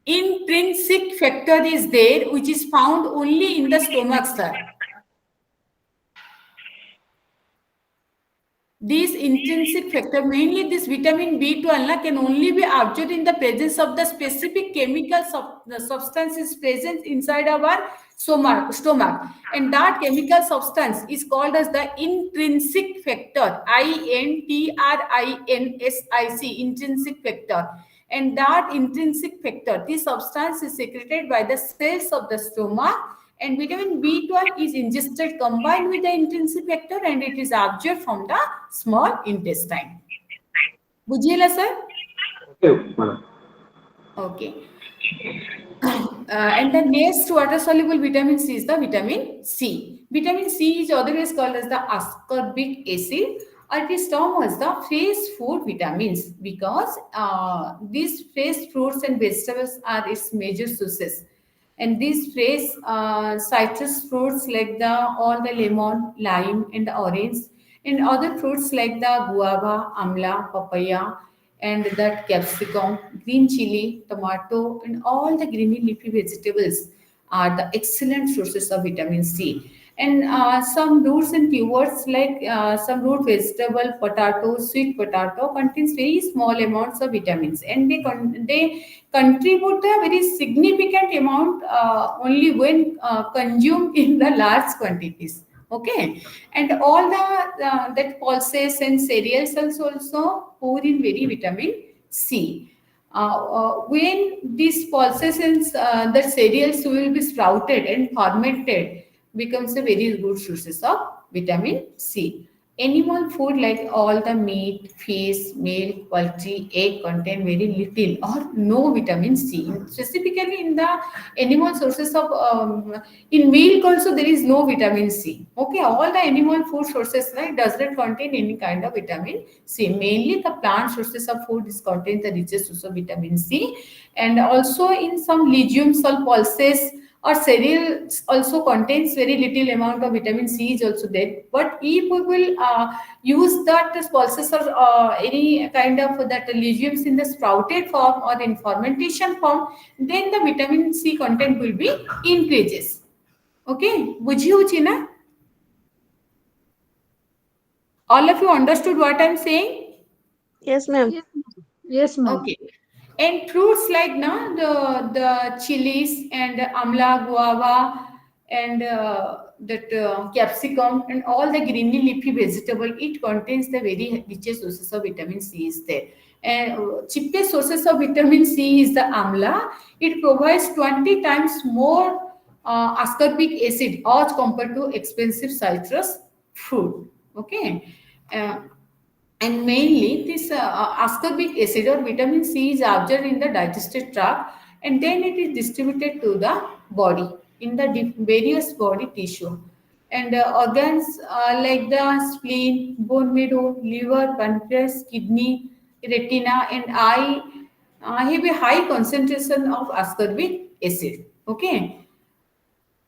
Intrinsic factor is there, which is found only in the stomach, sir. This intrinsic factor, mainly this vitamin B12, can only be absorbed in the presence of the specific chemical substances present inside our stomach. And that chemical substance is called as the intrinsic factor, INTRINSIC, intrinsic factor. And that intrinsic factor, this substance is secreted by the cells of the stomach, and vitamin B12 is ingested combined with the intrinsic factor and it is absorbed from the small intestine. Bujhiyela, sir? Okay, madam. Okay. And the next water soluble vitamin C is the vitamin C. Vitamin C is otherwise called as the ascorbic acid, or it is termed as the fresh food vitamins because these fresh fruits and vegetables are its major sources. And these fresh citrus fruits like the all the lemon, lime, and the orange, and other fruits like the guava, amla, papaya, and that capsicum, green chili, tomato, and all the greeny leafy vegetables are the excellent sources of vitamin C. And some roots and tubers like some root vegetable, potato, sweet potato contains very small amounts of vitamins, and they contribute a very significant amount only when consumed in the large quantities. Okay, and all the that pulses and cereals also pour in very vitamin C. When these pulses and the cereals will be sprouted and fermented, becomes a very good sources of vitamin C. Animal food like all the meat, fish, milk, poultry, egg contain very little or no vitamin C. Specifically in the animal sources of in milk also there is no vitamin C. Okay, all the animal food sources like does not contain any kind of vitamin C. Mainly the plant sources of food is contain the richest source of vitamin C, and also in some legumes or pulses or cereals also contains very little amount of vitamin C is also there. But if we will use that pulses or any kind of that legumes in the sprouted form or in fermentation form, then the vitamin C content will be increases. Okay, बुझी होची ना? All of you understood what I'm saying? Yes, ma'am. Yes, yes, ma'am. Okay. And fruits like the chilies and amla, guava, and that capsicum and all the greeny leafy vegetable, it contains the very richest sources of vitamin C is there. And cheapest sources of vitamin C is the amla. It provides 20 times more ascorbic acid as compared to expensive citrus fruit. Okay. And mainly this ascorbic acid or vitamin C is absorbed in the digestive tract, and then it is distributed to the body in the various body tissue. And organs like the spleen, bone marrow, liver, pancreas, kidney, retina, and eye have a high concentration of ascorbic acid. Okay.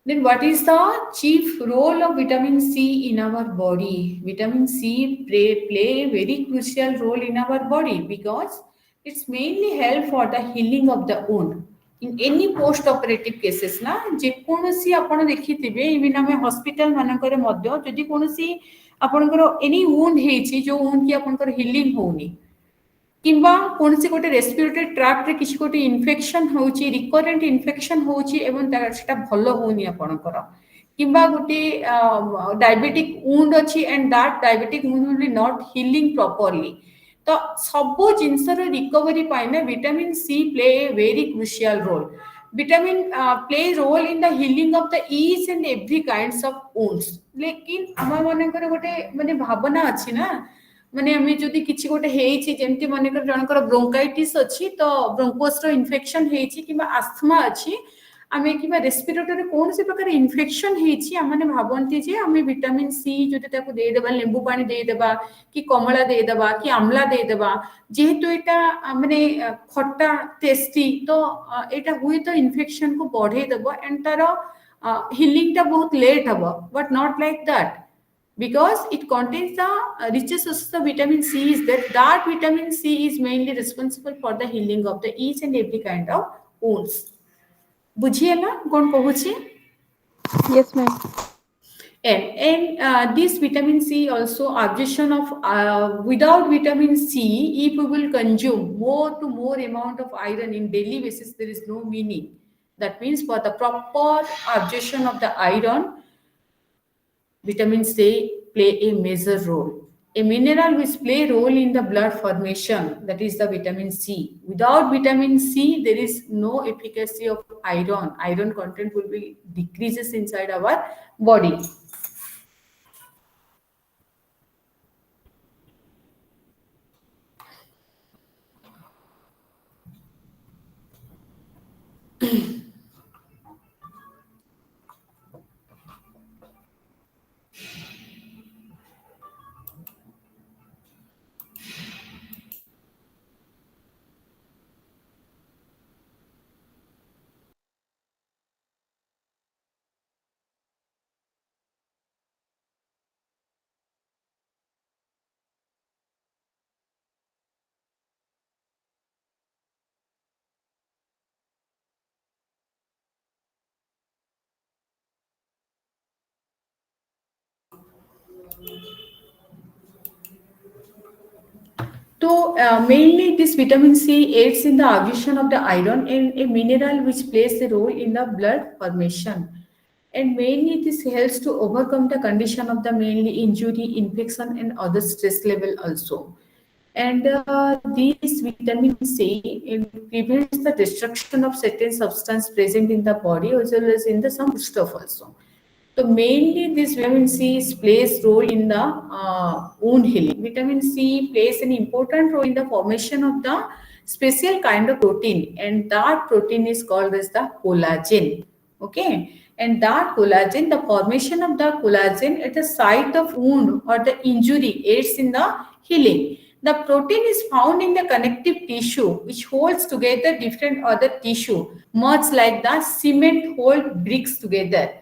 Then what is the chief role of vitamin C in our body? Vitamin C play a very crucial role in our body because it's mainly help for the healing of the wound. In any post operative cases ना जेकोनसी आपण देखिथिबे even आमे hospital मानकरे मध्य जदि कोनसी आपनकर any wound हेछि जो wound की आपनकर healing होउनी किंबा कोनसी गोटे रेस्पिरेटरी ट्रैक्ट रे किछि गोटे इन्फेक्शन होउची रिकरेंट इन्फेक्शन होउची एवं सेटा भलो होउनी आपनकर किंबा गोटे डायबिटिक वुंड अछि and that diabetic wound will be not healing properly तो सब जिंस रो रिकवरी पाइना vitamin C play a very crucial role vitamin play role in the healing of the each and every kinds of wounds लेकिन आम मानकर गोटे माने भावना अछि ना माने आमे जदि किछि गोटे हेछि जेमति मानेकर जनकर ब्रोंकाइटिस अछि तो ब्रोंकोस रो इन्फेक्शन हेछि किबा अस्थमा अछि आमे किबा रेस्पिरेटरी कोन से प्रकार इन्फेक्शन हेछि आमे भाबंती जे आमे विटामिन सी जदि ताको दे देबा लेंबू पानी दे देबा कि कमला दे देबा कि आमला दे देबा जेहेतु एटा माने खट्टा टेस्टी तो एटा हुई तो इन्फेक्शन को बढ़े देबो एंड तारो हीलिंग ता बहुत लेट हबो but not like that because it contains the richest sources of vitamin C is that vitamin C is mainly responsible for the healing of the each and every kind of wounds. बुझिए ना कौन कहूची? Yes, ma'am. And this vitamin C also absorption of without vitamin C, if we will consume more to more amount of iron in daily basis, there is no meaning. That means for the proper absorption of the iron, vitamin C play a major role. A mineral which play a role in the blood formation, that is the vitamin C. Without vitamin C, there is no efficacy of iron. Iron content will be decreases inside our body. So mainly this vitamin C aids in the absorption of the iron and a mineral which plays a role in the blood formation. And mainly this helps to overcome the condition of the mainly injury, infection and other stress level also. And this vitamin C prevents the destruction of certain substance present in the body as well as in the some stuff also. So mainly this vitamin C plays role in the wound healing. Vitamin C plays an important role in the formation of the special kind of protein, and that protein is called as the collagen. Okay, and that collagen, the formation of the collagen at the site of wound or the injury aids in the healing. The protein is found in the connective tissue which holds together different other tissue, much like the cement hold bricks together.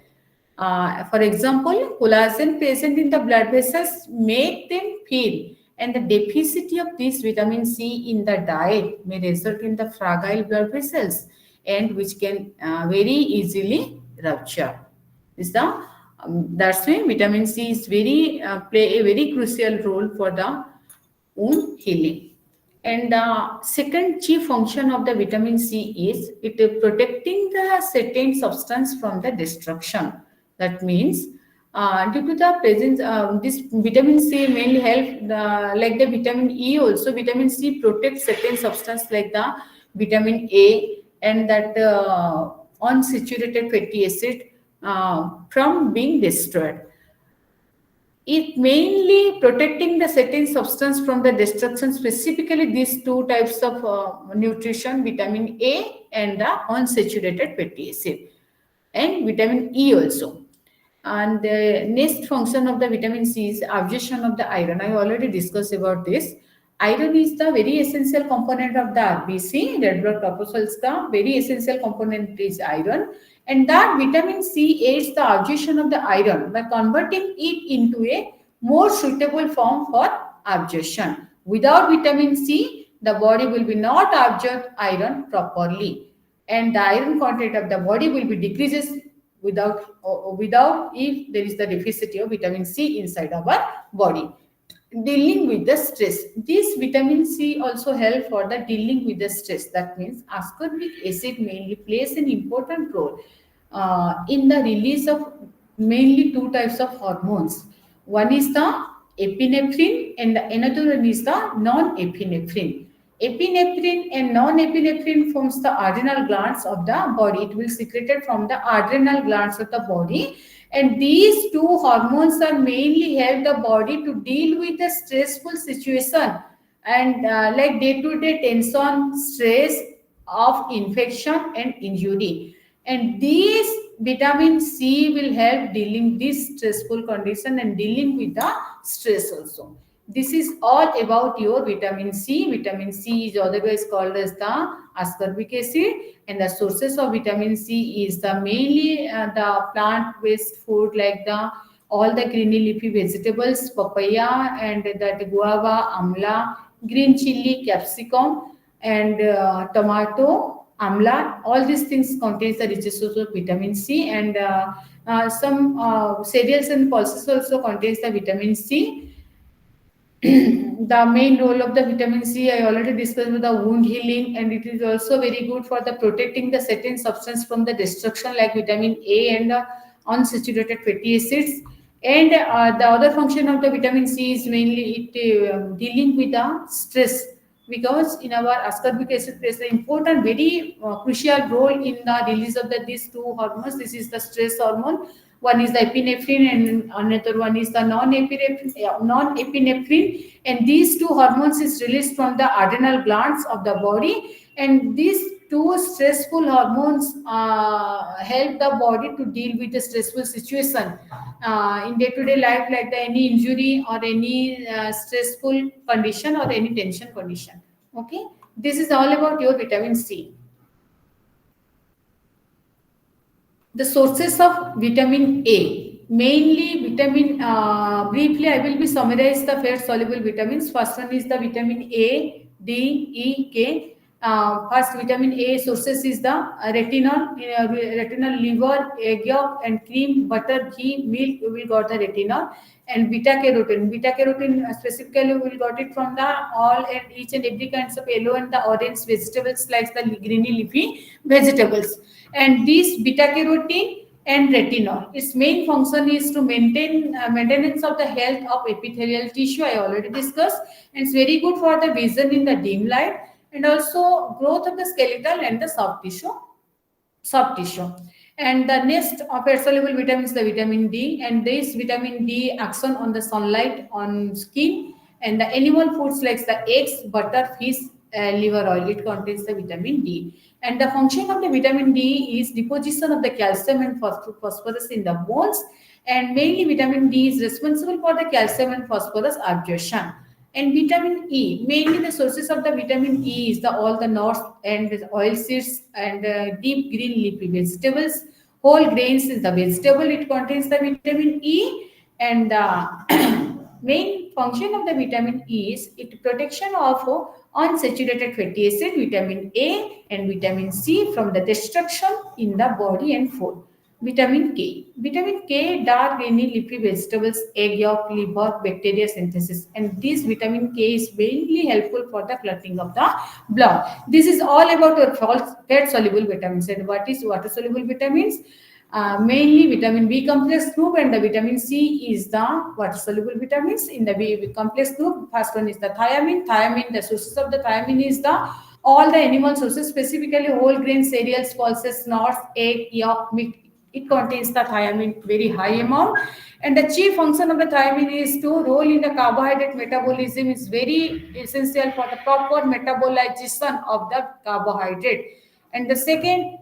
For example, collagen present in the blood vessels make them feel, and the deficiency of this vitamin C in the diet may result in the fragile blood vessels, and which can very easily rupture. Is the that's why vitamin C is very play a very crucial role for the wound healing. And the second chief function of the vitamin C is it is protecting the certain substance from the destruction. That means due to the presence, this vitamin C mainly help the, like the vitamin E also. Vitamin C protects certain substance like the vitamin A and that unsaturated fatty acid from being destroyed. It mainly protecting the certain substance from the destruction, specifically these two types of nutrition, vitamin A and the unsaturated fatty acid, and vitamin E also. And the next function of the vitamin C is absorption of the iron. I already discussed about this. Iron is the very essential component of the RBC, red blood corpuscles. The very essential component is iron, and that vitamin C aids the absorption of the iron by converting it into a more suitable form for absorption. Without vitamin C, the body will be not absorb iron properly, and the iron content of the body will be decreases without if there is the deficiency of vitamin C inside our body. Dealing with the stress, this vitamin C also help for the dealing with the stress. That means ascorbic acid mainly plays an important role in the release of mainly two types of hormones. One is the epinephrine and another one is the non-epinephrine. Epinephrine and non-epinephrine forms the adrenal glands of the body. It will secreted from the adrenal glands of the body, and these two hormones are mainly help the body to deal with the stressful situation and like day-to-day tension, stress of infection and injury. And these vitamin C will help dealing this stressful condition and dealing with the stress also. This is all about your vitamin C. Vitamin C is otherwise called as the ascorbic acid, and the sources of vitamin C is the mainly the plant-based food like the all the greeny leafy vegetables, papaya and that guava, amla, green chili, capsicum, and tomato, amla. All these things contains the richest source of vitamin C, and some cereals and pulses also contains the vitamin C. The main role of the vitamin C I already discussed with the wound healing, and it is also very good for the protecting the certain substance from the destruction like vitamin A and unsaturated fatty acids. And the other function of the vitamin C is mainly it dealing with the stress, because in our ascorbic acid plays an important, very crucial role in the release of these two hormones. This is the stress hormone. One is the epinephrine and another one is the non-epinephrine, and these two hormones is released from the adrenal glands of the body, and this two stressful hormones help the body to deal with the stressful situation in day-to-day life, like any injury or any stressful condition or any tension condition. Okay, this is all about your vitamin C. The sources of vitamin A, mainly vitamin, briefly I will be summarize the fat soluble vitamins. First one is the vitamin A, D, E, K. First vitamin A sources is the retinol, liver, egg yolk and cream, butter, ghee, milk, we will got the retinol. And beta carotene. Beta carotene specifically we will got it from the all and each and every kinds of yellow and the orange vegetables like the greeny leafy vegetables. And this beta carotene and retinol, its main function is to maintain maintenance of the health of epithelial tissue. I already discussed, and it's very good for the vision in the dim light and also growth of the skeletal and the soft tissue. And the next fat soluble vitamin is the vitamin D, and this vitamin D action on the sunlight on skin and the animal foods like the eggs, butter, fish, liver oil. It contains the vitamin D. And the function of the vitamin D is deposition of the calcium and phosphorus in the bones. And mainly vitamin D is responsible for the calcium and phosphorus absorption. And vitamin E, mainly the sources of the vitamin E is all the nuts and oil seeds and deep green leafy vegetables. Whole grains is the vegetable, it contains the vitamin E. And main function of the vitamin E is it protection of unsaturated fatty acid, vitamin A and vitamin C from the destruction in the body and food. Vitamin K. Vitamin K, dark greeny leafy vegetables, egg yolk, liver, bacteria synthesis. And this vitamin K is mainly helpful for the clotting of the blood. This is all about your fat soluble vitamins. And what is water soluble vitamins? Mainly vitamin B complex group, and the vitamin C is the water soluble vitamins. In the B complex group, first one is the thiamine. Thiamine, the sources of the thiamine is the all the animal sources, specifically whole grain cereals, pulses, nuts, egg, yolk, milk. It contains the thiamine very high amount. And the chief function of the thiamine is to role in the carbohydrate metabolism. Is very essential for the proper metabolization of the carbohydrate. And the second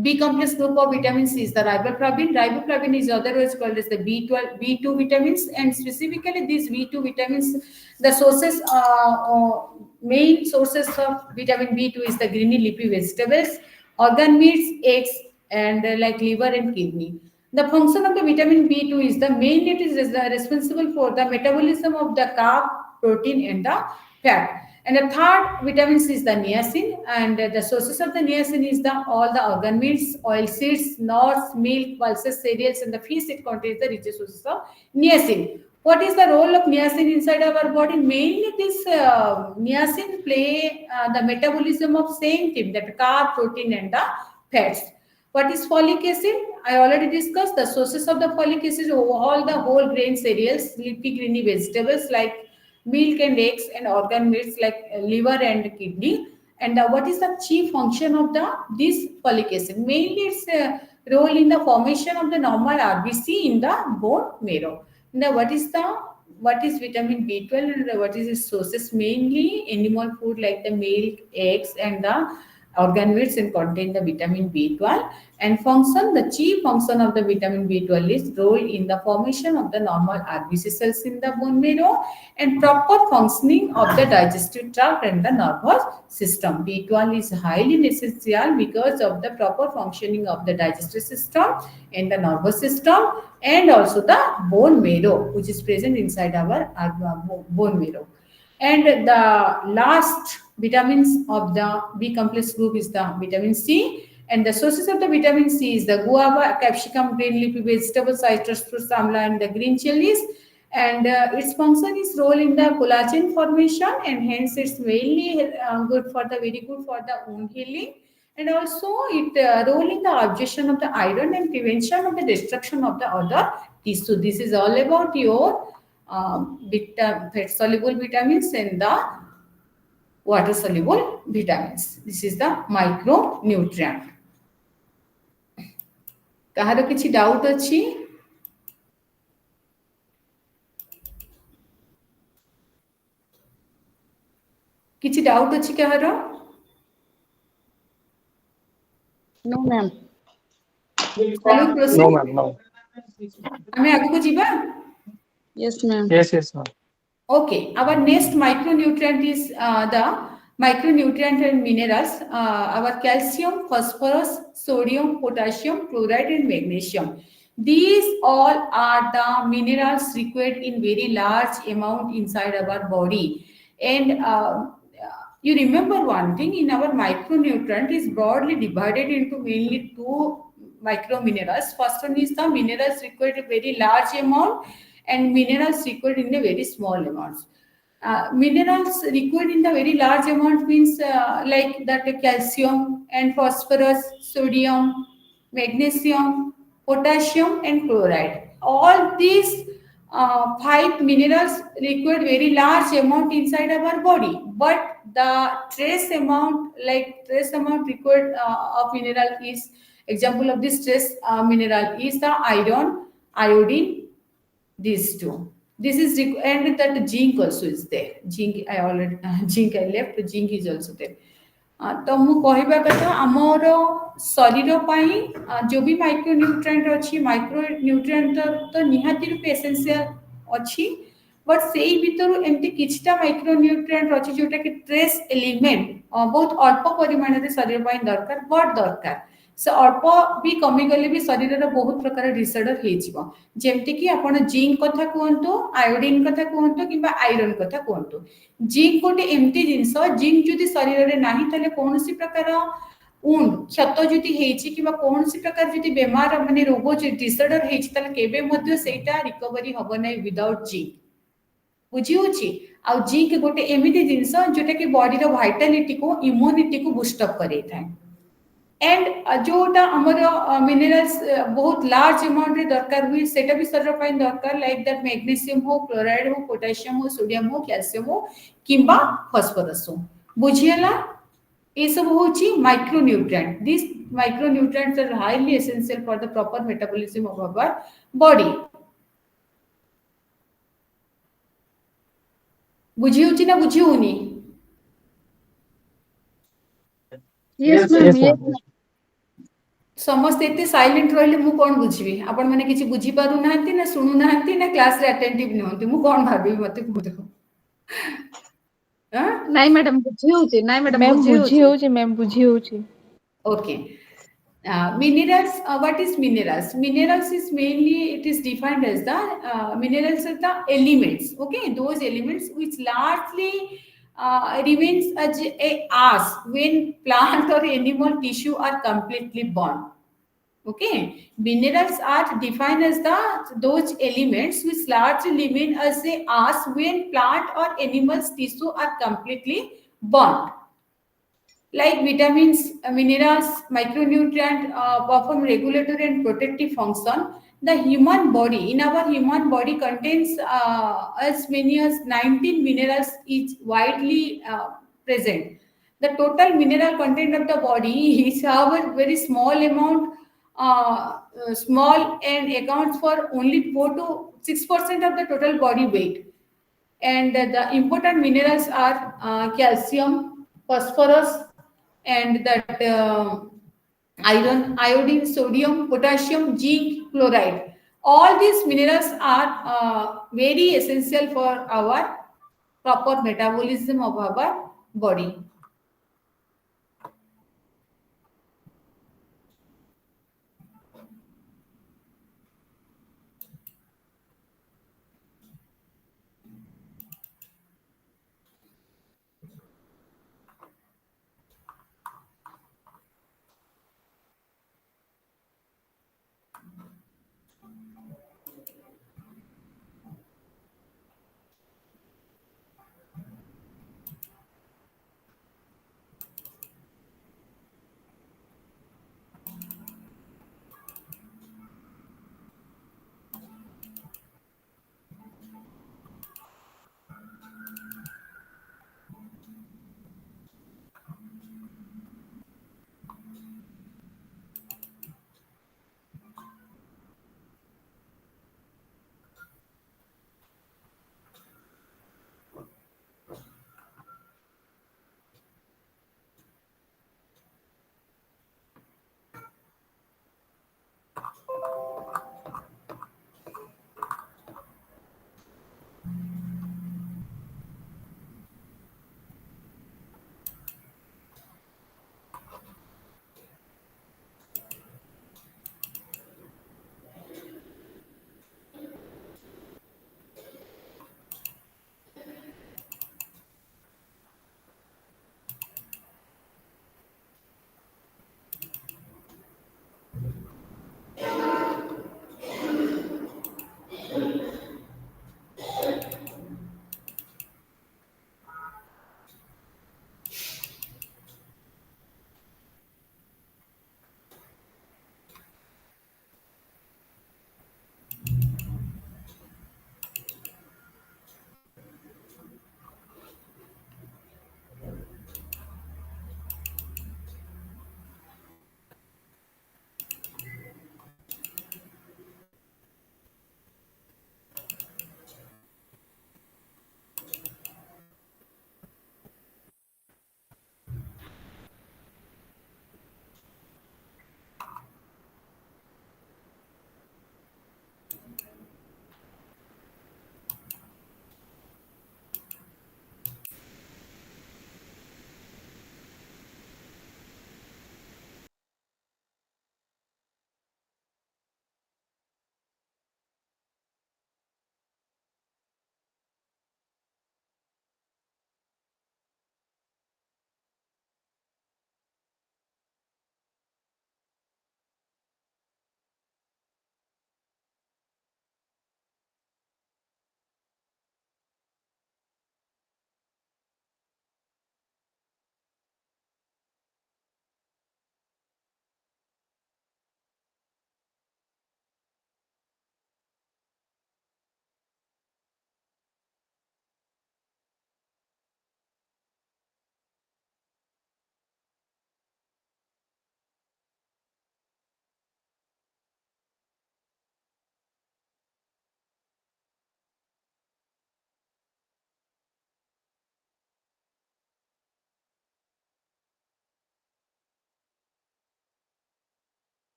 B complex group of vitamins is the riboflavin. Riboflavin is otherwise called as the B12, B2 vitamins, and specifically these B2 vitamins, the sources, main sources of vitamin B2 is the greeny leafy vegetables, organ meats, eggs, and like liver and kidney. The function of the vitamin B2 is the main, it is responsible for the metabolism of the carb, protein, and the fat. And the third vitamins is the niacin, and the sources of the niacin is all the organ meats, oil seeds, nuts, milk, pulses, cereals, and the fish. It contains the richest sources of niacin. What is the role of niacin inside our body? Mainly this niacin play the metabolism of same thing, that carb, protein, and the fats. What is folic acid? I already discussed the sources of the folic acid, all the whole grain cereals, leafy greeny vegetables like milk and eggs, and organ meats like liver and kidney. And what is the chief function of this folic acid? Mainly its role in the formation of the normal RBC in the bone marrow. Now what is vitamin B12 and what is its sources? Mainly animal food like the milk, eggs, and the organ meats and contain the vitamin B12. And function, the chief function of the vitamin B12 is role in the formation of the normal RBC cells in the bone marrow and proper functioning of the digestive tract and the nervous system. B12 is highly essential because of the proper functioning of the digestive system and the nervous system, and also the bone marrow, which is present inside our bone marrow. And the last vitamins of the B complex group is the vitamin C. And the sources of the vitamin C is the guava, capsicum, green leafy vegetables, citrus fruits, amla, and the green chilies. And its function is role in the collagen formation, and hence it's mainly very good for the wound healing. And also it role in the absorption of the iron and prevention of the destruction of the other tissue. This is all about your fat soluble vitamins and the water soluble vitamins. This is the micronutrient. କାହାର କିଛି doubt ଅଛି? କିଛି doubt ଅଛି କାହାର? No, ma'am. Shall we proceed? No, ma'am. No. ଆମେ ଆଗକୁ ଯିବା? Yes, ma'am. Yes, ma'am. Okay, our next micronutrient is the micronutrient and minerals. Our calcium, phosphorus, sodium, potassium, chloride, and magnesium. These all are the minerals required in very large amount inside our body. And you remember one thing, in our micronutrient is broadly divided into mainly two microminerals. First one is the minerals required a very large amount, and minerals required in a very small amounts. Minerals required in the very large amount means like that calcium and phosphorus, sodium, magnesium, potassium, and chloride. All these five minerals required very large amount inside our body, but the trace amount, required of mineral is, example of this trace mineral is the iron, iodine, these two. This is and that zinc also is there. Zinc I already zinc I left. Zinc is also there. तो मु कहबा कथा आमर शरीर पाई जो भी micronutrient अच्छी micronutrient तो निहाती रूप एसेंशियल अच्छी बट से भीतर एमती किछटा माइक्रोन्यूट्रिएंट अच्छी जोटा कि ट्रेस एलिमेंट बहुत अल्प परिमाण रे शरीर पाई दरकार बट दरकार से अल्प भी कमी गले भी शरीर बहुत प्रकार डिसऑर्डर हे जिवो जेमति कि आपण जिंक कथा कहंतो आयोडीन कथा कहंतो किबा आयरन कथा कहंतो जिंक गोटे एमती जिंस जिंक जदि शरीर रे नाही तले कोनोसी प्रकार उन क्षत जदि हेछि किबा कोनोसी प्रकार जदि बेमार माने रोग डिसऑर्डर हेछि तले केबे मध्ये सेटा रिकवरी हबो नै विदाउट जिंक बुझी होछि आ जिंक गोटे एमिति जिंस जोटा कि बॉडी रो वाइटलिटी को इम्यूनिटी को बूस्ट अप करे थाए एंड जोटा हमर मिनरल्स बहुत लार्ज अमाउंट रे दरकार हुई सेटा भी शरीर ପାଇଁ दरकार लाइक दैट मैग्नीशियम हो क्लोराइड हो पोटेशियम हो सोडियम हो कैल्शियम हो किंबा फास्फोरस हो बुझियला ए सब होची micronutrient this micronutrients are highly essential for the proper metabolism of our body बुझी होची ना बुझी होनी Yes, ma'am. Yes. समस्त एते साइलेंट रहले मु कोन बुझिबी आपण माने किछि बुझी पारु नाहंती ना सुनु नाहंती ना क्लास रे अटेंटिव नहंती मु कोन भाबी मते कहू हां नहीं मैडम बुझी होची नहीं मैडम मैम बुझी बुझी होची होची मैम बुझी होची okay minerals what is minerals is mainly it is defined as the minerals are the elements okay those elements which largely remains as a as when plant or animal tissue are completely burned okay minerals are defined as those elements which largely remain as a as when plant or animals tissue are completely burned like vitamins, minerals, micronutrient perform regulatory and protective function. The human body, in our human body contains as many as 19 minerals is widely present. The total mineral content of the body is however very small amount, small and accounts for only 4 to 6% of the total body weight. And the important minerals are calcium, phosphorus, and that iron, iodine, sodium, potassium, zinc, chloride. All these minerals are very essential for our proper metabolism of our body.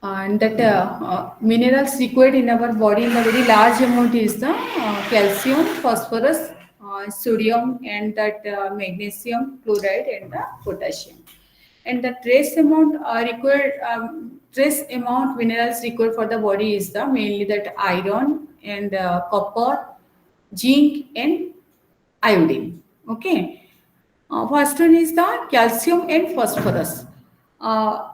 And that minerals required in our body in a very large amount is the calcium, phosphorus, sodium, and that magnesium, chloride, and the potassium. And the trace amount trace amount minerals required for the body is the mainly that iron and copper, zinc, and iodine. Okay. First one is the calcium and phosphorus. Uh,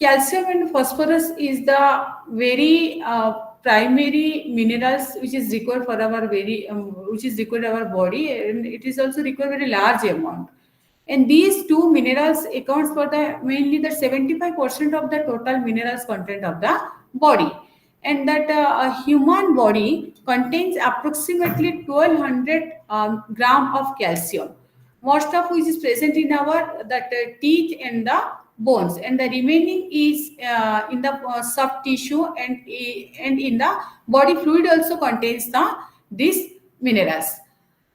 Calcium and phosphorus is the very primary minerals which is required for our which is required our body, and it is also required very large amount. And these two minerals accounts for the mainly the 75% of the total minerals content of the body. And that a human body contains approximately 1200 gram of calcium, most of which is present in our teeth and the bones, and the remaining is in the soft tissue, and in the body fluid also contains these minerals.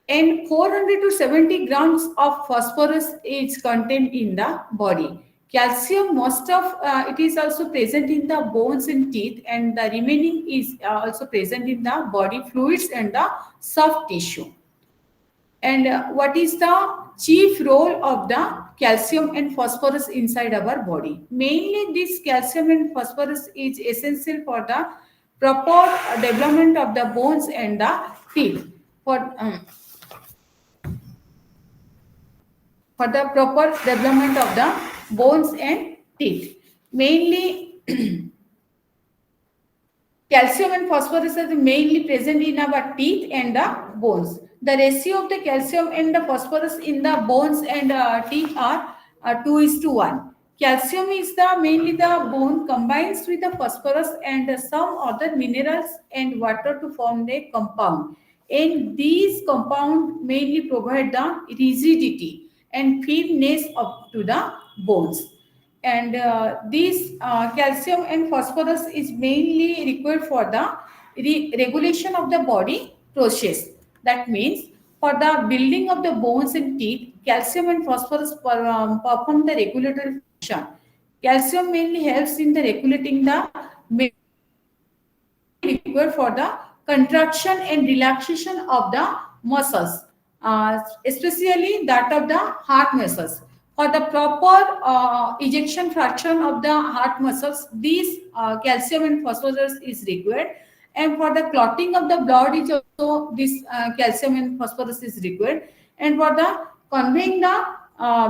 And 400 to 70 grams of phosphorus is contained in the body. Calcium, most of it is also present in the bones and teeth, and the remaining is also present in the body fluids and the soft tissue. And what is the chief role of the calcium and phosphorus inside our body? Mainly, this calcium and phosphorus is essential for the proper development of the bones and the teeth. For the proper development of the bones and teeth. Mainly, calcium and phosphorus are mainly present in our teeth and the bones. The ratio of the calcium and the phosphorus in the bones and teeth are 2:1. Calcium is the mainly the bone combines with the phosphorus and some other minerals and water to form a compound. And these compounds mainly provide the rigidity and firmness up to the bones. And this calcium and phosphorus is mainly required for the regulation of the body process. That means for the building of the bones and teeth, calcium and phosphorus perform the regulatory function. Calcium mainly helps in the regulating the required for the contraction and relaxation of the muscles, especially that of the heart muscles. For the proper ejection fraction of the heart muscles, these calcium and phosphorus is required. And for the clotting of the blood is also this calcium and phosphorus is required. And for the conveying the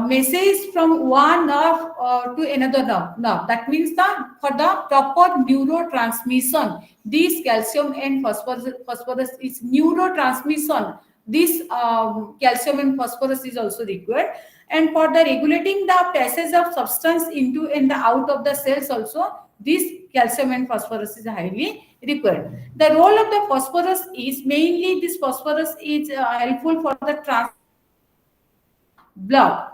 message from one nerve to another nerve. That means that for the proper neurotransmission, this calcium and phosphorus is neurotransmission. This calcium and phosphorus is also required. And for the regulating the passage of substance into and the out of the cells also, this calcium and phosphorus is highly required. The role of the phosphorus is mainly this phosphorus is helpful for the blood,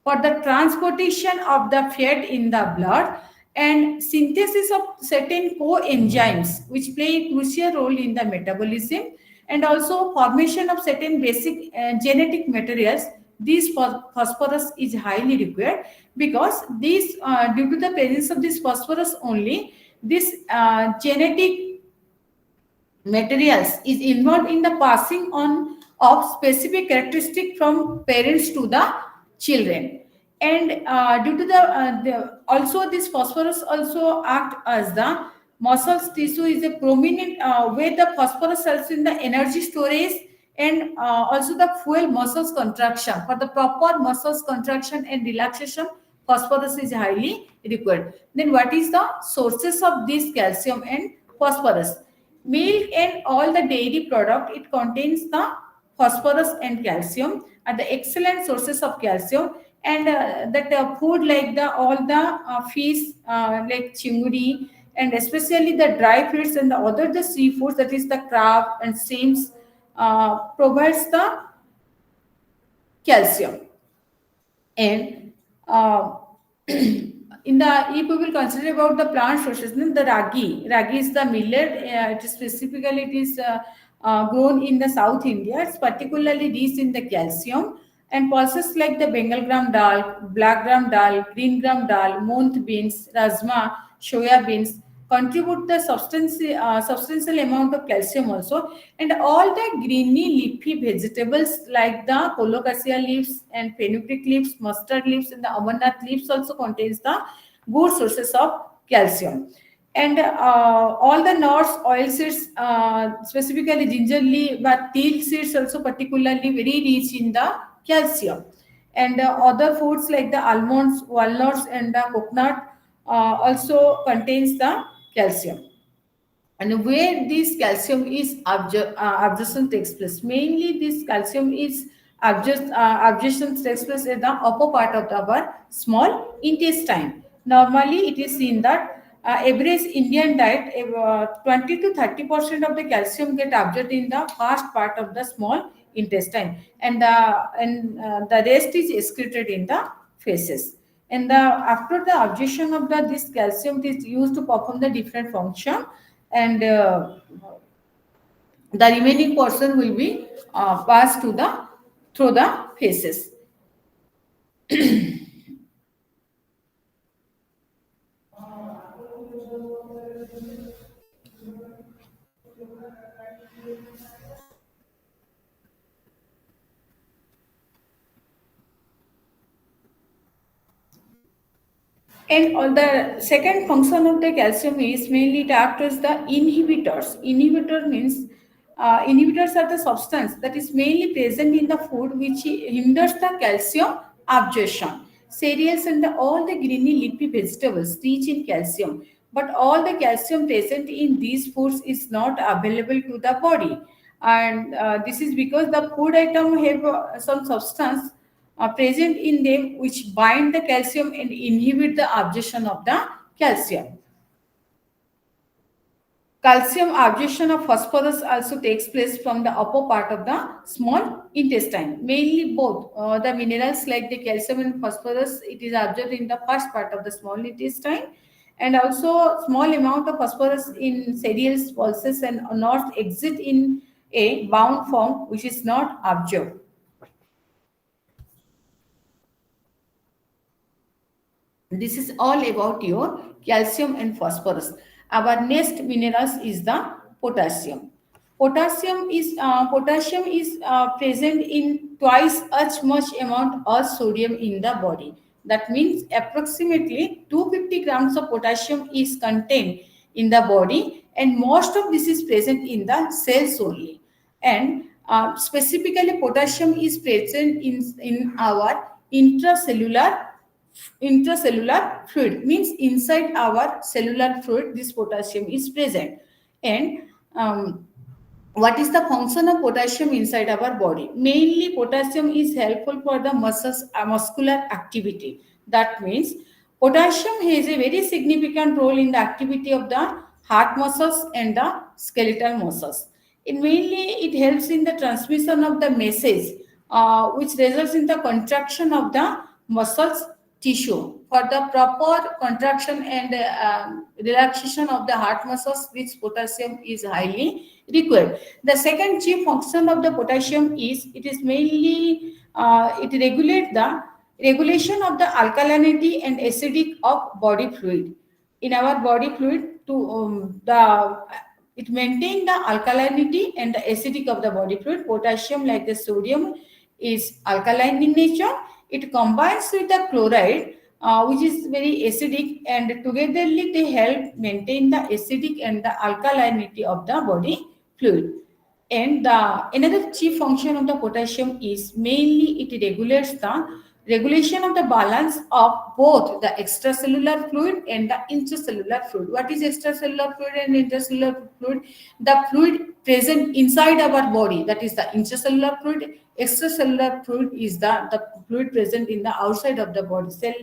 for the transportation of the fat in the blood, and synthesis of certain coenzymes which play a crucial role in the metabolism, and also formation of certain basic genetic materials. This phosphorus is highly required because this due to the presence of this phosphorus only, this genetic materials is involved in the passing on of specific characteristic from parents to the children. And due to the also this phosphorus also act as the muscles tissue is a prominent where the phosphorus helps in the energy storage, and also the fuel muscles contraction. For the proper muscles contraction and relaxation, phosphorus is highly required. Then what is the sources of this calcium and phosphorus? Milk and all the dairy product, it contains the phosphorus and calcium are the excellent sources of calcium. And that food like the all the fish like chinguri, and especially the dry fish and the other the seafoods, that is the crab and shrimps, provides the calcium. And in the if we will consider about the plant sources, then the ragi is the millet. It is specifically it is grown in the South India. It's particularly rich in the calcium. And pulses like the Bengal gram dal, black gram dal, green gram dal, month beans, rajma, soya beans contribute the substantial amount of calcium also. And all the greeny leafy vegetables like the colocasia leaves and fenugreek leaves, mustard leaves, and the amarnath leaves also contains the good sources of calcium. And all the nuts, oil seeds, specifically ginger leaf, but teal seeds also particularly very rich in the calcium. And other foods like the almonds, walnuts, and the coconut also contains the calcium. And where this calcium is absorption takes place, mainly this calcium is Absorption takes place in the upper part of our small intestine. Normally, it is seen that average Indian diet, 20 to 30% of the calcium get absorbed in the first part of the small intestine, and the rest is excreted in the feces. And after the absorption of this calcium, it is used to perform the different function, and the remaining portion will be passed to the through the feces. And on the second function of the calcium is mainly to act as the inhibitors. Inhibitors are the substance that is mainly present in the food which hinders the calcium absorption. Cereals and all the greeny leafy vegetables rich in calcium, but all the calcium present in these foods is not available to the body, and this is because the food item have some substance present in them which bind the calcium and inhibit the absorption of the calcium. Calcium absorption of phosphorus also takes place from the upper part of the small intestine. Mainly both the minerals like the calcium and phosphorus, it is absorbed in the first part of the small intestine, and also small amount of phosphorus in cereals, pulses and nuts exit in a bound form which is not absorbed. This is all about your calcium and phosphorus. Our next minerals is the potassium. Potassium is present in twice as much amount as sodium in the body. That means approximately 250 grams of potassium is contained in the body, and most of this is present in the cells only. And specifically, potassium is present in our intracellular fluid, means inside our cellular fluid this potassium is present. And what is the function of potassium inside our body? Mainly potassium is helpful for the muscular activity. That means potassium has a very significant role in the activity of the heart muscles and the skeletal muscles. It helps in the transmission of the message, which results in the contraction of the muscles tissue. For the proper contraction and relaxation of the heart muscles, which potassium is highly required. The second chief function of the potassium is it is mainly it regulates the regulation of the alkalinity and acidic of body fluid. In our body fluid, to the it maintains the alkalinity and the acidic of the body fluid. Potassium, like the sodium, is alkaline in nature. It combines with the chloride, which is very acidic, and togetherly they help maintain the acidic and the alkalinity of the body fluid. And another chief function of the potassium is mainly it regulates the regulation of the balance of both the extracellular fluid and the intracellular fluid. What is extracellular fluid and intracellular fluid? The fluid present inside our body, that is the intracellular fluid. Extracellular fluid is the fluid present in the outside of the body. Cell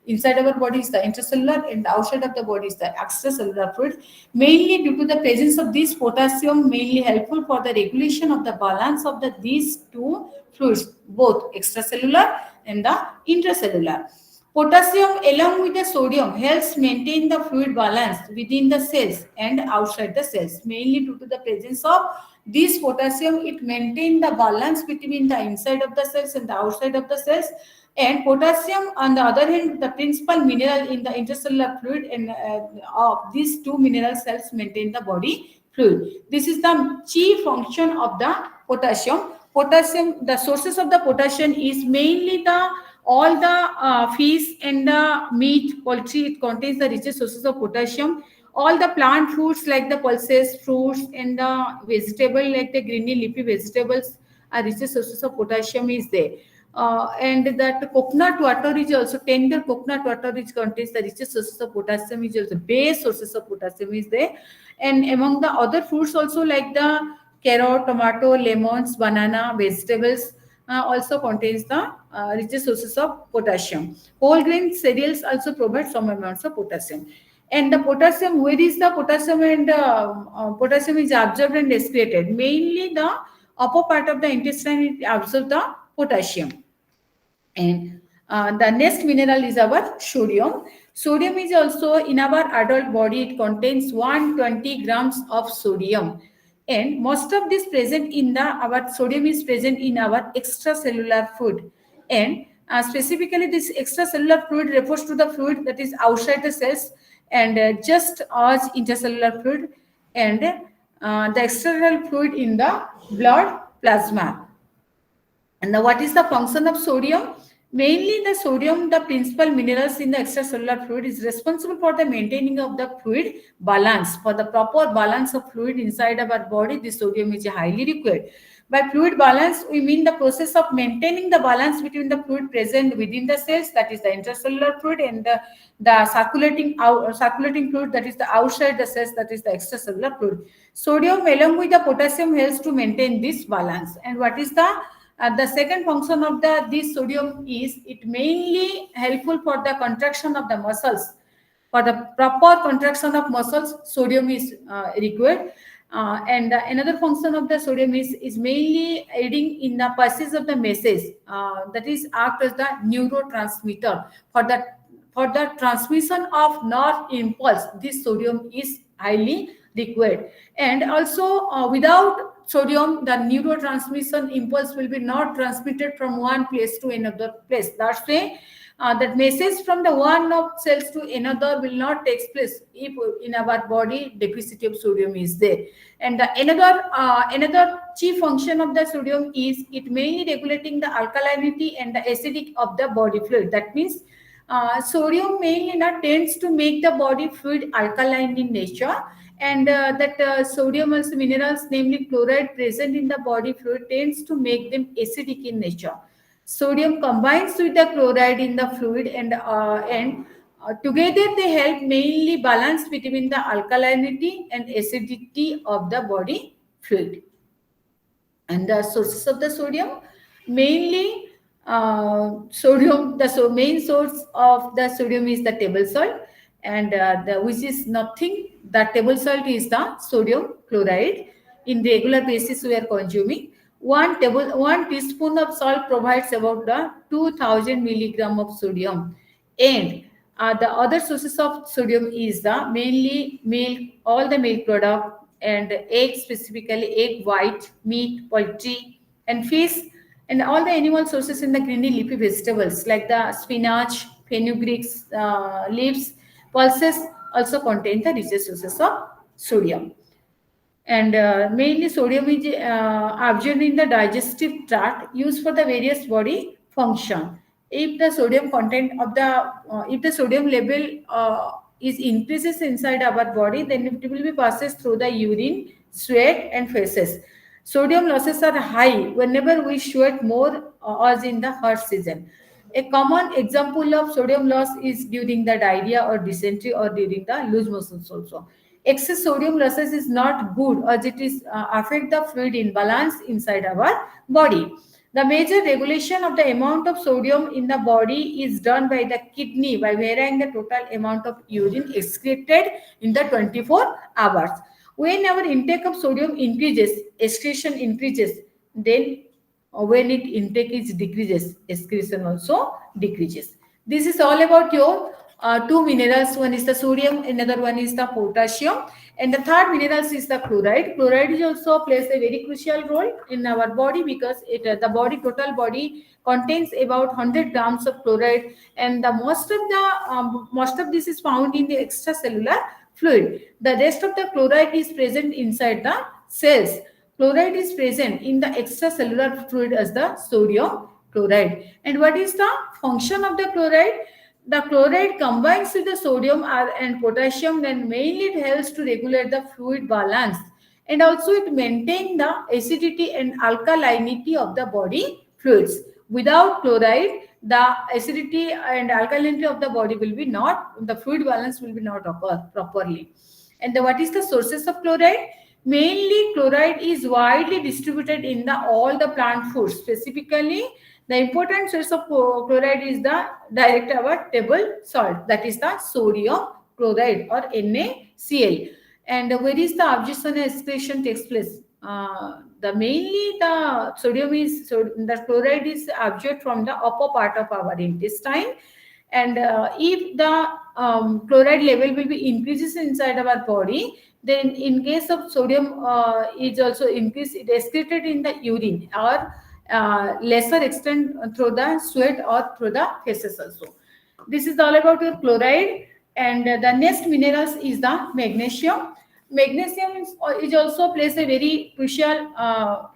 inside our body is the intracellular, and the outside of the body is the extracellular fluid. Mainly due to the presence of this potassium, mainly helpful for the regulation of the balance of these two fluids, both extracellular and the intracellular. Potassium along with the sodium helps maintain the fluid balance within the cells and outside the cells. Mainly due to the presence of this potassium, it maintains the balance between the inside of the cells and the outside of the cells. And potassium, on the other hand, the principal mineral in the intercellular fluid, and these two minerals helps maintain the body fluid. This is the chief function of the potassium. The sources of the potassium is mainly all the fish and the meat, poultry. It contains the richest sources of potassium. All the plant foods like the pulses, fruits, and the vegetable like the greeny leafy vegetables are richest sources of potassium is there. And that coconut water is also tender coconut water, which contains the richest sources of potassium, is also base sources of potassium is there. And among the other fruits also like the carrot, tomato, lemons, banana, vegetables, also contains the richest sources of potassium. Whole grain cereals also provide some amounts of potassium. And the potassium, where is the potassium and potassium is absorbed and excreted? Mainly the upper part of the intestine absorbs the potassium. And the next mineral is our sodium. Sodium is also in our adult body, it contains 120 grams of sodium. And most of this present in our sodium is present in our extracellular fluid. And specifically this extracellular fluid refers to the fluid that is outside the cells and just as intercellular fluid and the external fluid in the blood plasma. And now what is the function of sodium? Mainly the sodium, the principal minerals in the extracellular fluid, is responsible for the maintaining of the fluid balance. For the proper balance of fluid inside our body, the sodium is highly required. By fluid balance, we mean the process of maintaining the balance between the fluid present within the cells, that is the intracellular fluid, and the circulating fluid, that is the outside the cells, that is the extracellular fluid. Sodium along with the potassium helps to maintain this balance. And what is the second function of this sodium is it mainly helpful for the contraction of the muscles. For the proper contraction of muscles, sodium is required. And another function of the sodium is mainly aiding in the passage of the message, that is act as the neurotransmitter. For the transmission of nerve impulse, this sodium is highly required. And also without sodium, the neurotransmission impulse will be not transmitted from one place to another place. That's why that message from the one of cells to another will not take place if in our body deficit of sodium is there. And another chief function of the sodium is it mainly regulating the alkalinity and the acidic of the body fluid. That means sodium mainly tends to make the body fluid alkaline in nature, and sodium also minerals, namely chloride, present in the body fluid tends to make them acidic in nature. Sodium combines with the chloride in the fluid, and together they help mainly balance between the alkalinity and acidity of the body fluid. And the sources of the sodium, mainly sodium, the main source of the sodium is the table salt, and which is nothing. The table salt is the sodium chloride. In regular basis we are consuming. One teaspoon of salt provides about the 2000 milligram of sodium. And the other sources of sodium is the mainly milk, all the milk product, and egg, specifically egg white, meat, poultry, and fish, and all the animal sources in the greeny leafy vegetables like the spinach, fenugreek leaves, pulses also contain the richest sources of sodium. And mainly sodium is absorbed in the digestive tract, used for the various body function. If the sodium content of if the sodium level is increases inside our body, then it will be passes through the urine, sweat, and feces. Sodium losses are high whenever we sweat more, as in the hot season. A common example of sodium loss is during the diarrhea or dysentery, or during the loose motions also. Excess sodium losses is not good, as it is affect the fluid imbalance inside our body. The major regulation of the amount of sodium in the body is done by the kidney by varying the total amount of urine excreted in the 24 hours. When our intake of sodium increases, excretion increases. Then when it intake is decreases, excretion also decreases. This is all about your two minerals. One is the sodium, another one is the potassium, and the third minerals is the chloride. Chloride is also plays a very crucial role in our body, because the total body contains about 100 grams of chloride, and the most of this is found in the extracellular fluid. The rest of the chloride is present inside the cells. Chloride is present in the extracellular fluid as the sodium chloride. And what is the function of the chloride? The chloride combines with the sodium and potassium, and mainly it helps to regulate the fluid balance, and also it maintains the acidity and alkalinity of the body fluids. Without chloride, the acidity and alkalinity of the body will be not, the fluid balance will be not occur properly. And what is the sources of chloride? Mainly, chloride is widely distributed in all the plant foods. Specifically, the important source of chloride is the direct our table salt, that is the sodium chloride or NaCl. And where is the absorption and excretion takes place? The mainly the sodium is the chloride is absorbed from the upper part of our intestine, and if the chloride level will be increases inside our body, then in case of sodium is also increased, it is excreted in the urine or lesser extent through the sweat or through the feces also. This is all about your chloride. And the next minerals is the magnesium. Magnesium is also plays a very crucial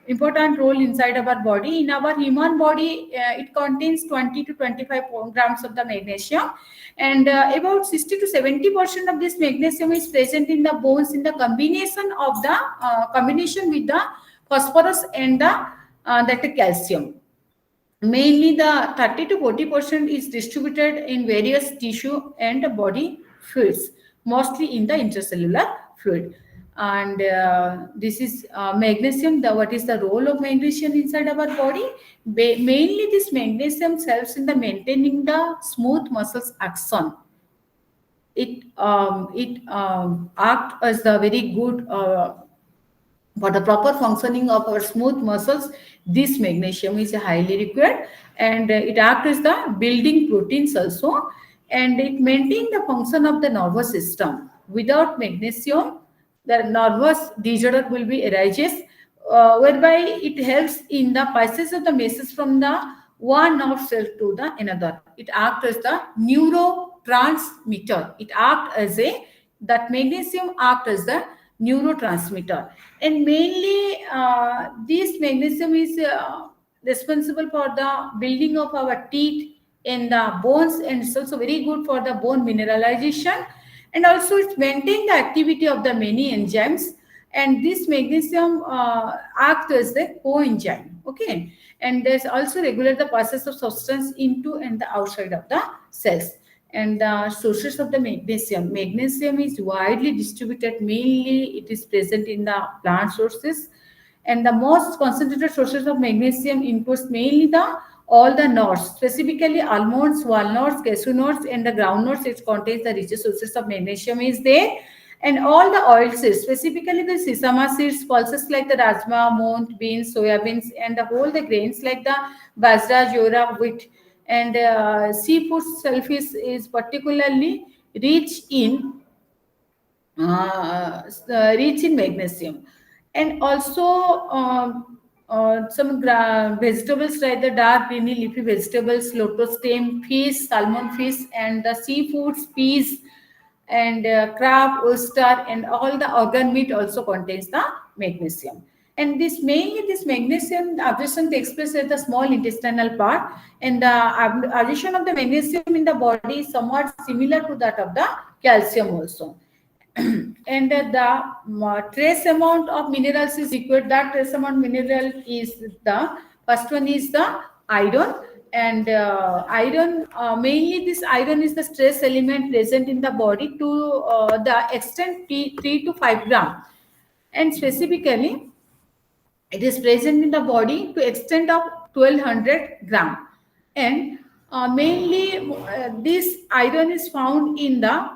important role inside our body. In our human body, it contains 20 to 25 grams of the magnesium, and about 60 to 70% of this magnesium is present in the bones in the combination of the combination with the phosphorus and the that calcium. Mainly the 30 to 40% is distributed in various tissue and body fluids, mostly in the intracellular fluid. And this is magnesium. What is the role of magnesium inside our body? Mainly this magnesium helps in the maintaining the smooth muscles action. It acts as the very good for the proper functioning of our smooth muscles. This magnesium is highly required, and it acts as the building proteins also, and it maintains the function of the nervous system. Without magnesium, the nervous disorder will be arises, whereby it helps in the passage of the message from the one nerve cell to the another. It acts as the neurotransmitter. It acts as a that magnesium acts as the neurotransmitter, and mainly this magnesium is responsible for the building of our teeth and the bones, and it's also very good for the bone mineralization, and also it maintains the activity of the many enzymes. And this magnesium acts as the coenzyme, okay, and there's also regulate the process of substance into and the outside of the cells. And the sources of the magnesium. Magnesium is widely distributed. Mainly, it is present in the plant sources, and the most concentrated sources of magnesium includes mainly the all the nuts, specifically almonds, walnuts, cashew nuts, and the groundnuts. It contains the richest sources of magnesium is there, and all the oil seeds, specifically the sesame seeds, pulses like the rajma, moong, beans, soya beans, and the whole the grains like the bajra, jowra, wheat, and seafood shellfish is particularly rich in rich in magnesium. And also some vegetables like the dark greeny leafy vegetables, lotus stem, fish, salmon fish, and the seafoods, peas, and crab, oyster, and all the organ meat also contains the magnesium. And this mainly this magnesium absorption takes place at the small intestinal part, and the addition of the magnesium in the body is somewhat similar to that of the calcium also. And the trace amount of minerals is required. That trace amount mineral is the first one is the iron, and iron mainly this iron is the stress element present in the body to the extent 3 to 5 gram, and specifically it is present in the body to extent of 1200 gram. And mainly this iron is found in the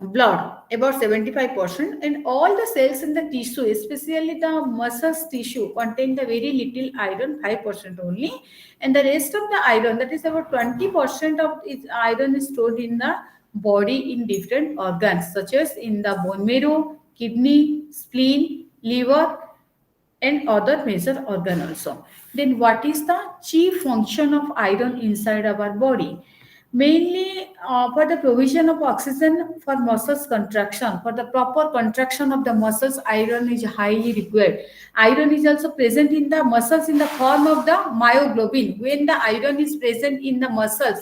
blood about 75%, and all the cells in the tissue, especially the muscles tissue, contain the very little iron, 5% only, and the rest of the iron, that is about 20% of its iron, is stored in the body in different organs such as in the bone marrow, kidney, spleen, liver, and other major organ also. Then what is the chief function of iron inside our body? Mainly for the provision of oxygen for muscles contraction. For the proper contraction of the muscles, iron is highly required. Iron is also present in the muscles in the form of the myoglobin. When the iron is present in the muscles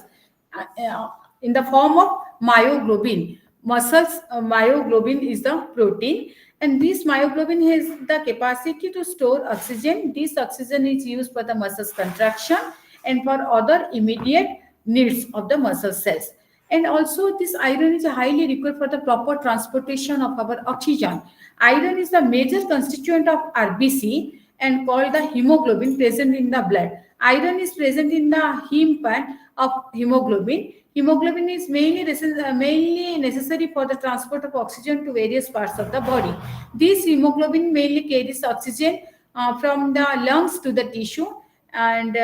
in the form of myoglobin, muscles myoglobin is the protein, and this myoglobin has the capacity to store oxygen. This oxygen is used for the muscles contraction and for other immediate needs of the muscle cells. And also this iron is highly required for the proper transportation of our oxygen. Iron is the major constituent of RBC and called the hemoglobin present in the blood. Iron is present in the heme part of hemoglobin. Hemoglobin is mainly necessary for the transport of oxygen to various parts of the body. This hemoglobin mainly carries oxygen from the lungs to the tissue, and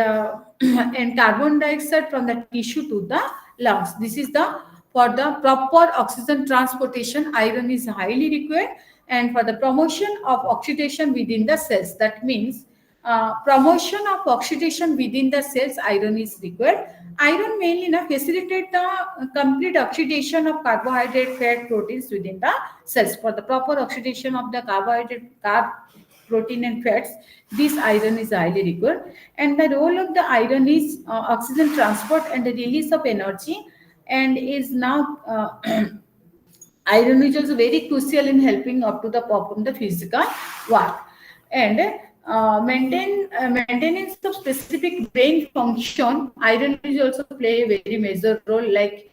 carbon dioxide from the tissue to the lungs. This is the for the proper oxygen transportation. Iron is highly required, and for the promotion of oxidation within the cells. That means promotion of oxidation within the cells, iron is required. Iron mainly facilitate the complete oxidation of carbohydrate, fat, proteins within the cells. For the proper oxidation of the carbohydrate, protein and fats, this iron is highly required. And the role of the iron is oxygen transport and the release of energy, and is now iron is also very crucial in helping up to the perform the physical work. And maintenance of specific brain function, iron is also play a very major role, like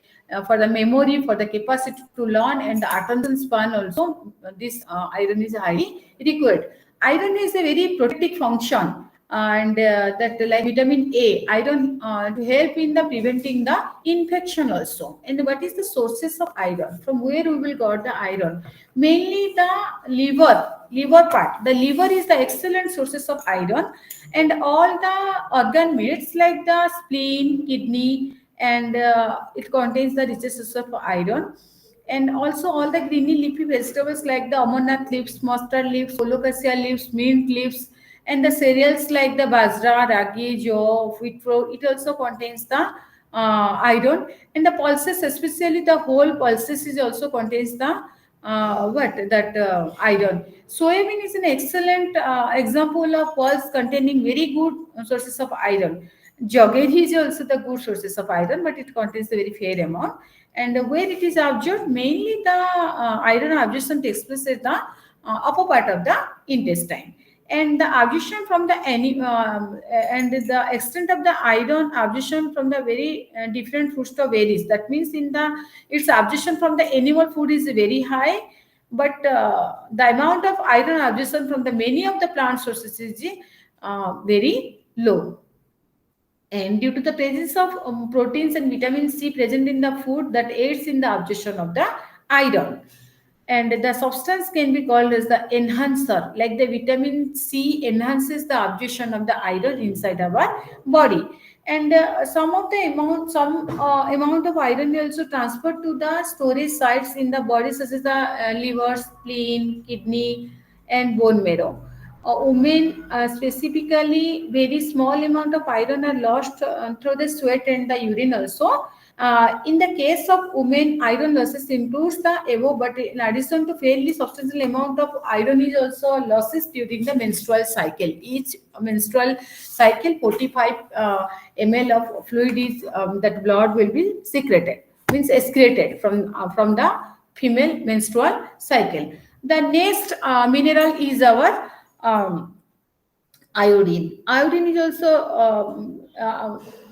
for the memory, for the capacity to learn, and the attention span also. This iron is highly required. Iron is a very protective function, and that like vitamin A, iron to help in the preventing the infection also. And what is the sources of iron? From where we will got the iron? Mainly the liver part. The liver is the excellent sources of iron, and all the organ meats like the spleen, kidney, and it contains the richest source of iron. And also all the greeny leafy vegetables like the amarnath leaves, mustard leaves, colocasia leaves, mint leaves, and the cereals like the bajra, ragi, jaw, wheat flour, it also contains the iron. And the pulses, especially the whole pulses, is also contains the iron. Soybean is an excellent example of pulse containing very good sources of iron. Jaggery is also the good sources of iron, but it contains a very fair amount. And where it is absorbed, mainly the iron absorption takes place at the upper part of the intestine. And the absorption from the and the extent of the iron absorption from the very different foodstuff varies. That means in the its absorption from the animal food is very high, but the amount of iron absorption from the many of the plant sources is very low. And due to the presence of proteins and vitamin C present in the food, that aids in the absorption of the iron. And the substance can be called as the enhancer, like the vitamin C enhances the absorption of the iron inside our body. And some amount of iron is also transferred to the storage sites in the body, such as the liver, spleen, kidney, and bone marrow. Women, specifically, very small amount of iron are lost through the sweat and the urine also. In the case of women, iron losses includes the above, but in addition to fairly substantial amount of iron is also losses during the menstrual cycle. Each menstrual cycle, 45 ml of fluid is that blood will be secreted, means excreted from the female menstrual cycle. The next mineral is our iodine. Iodine is also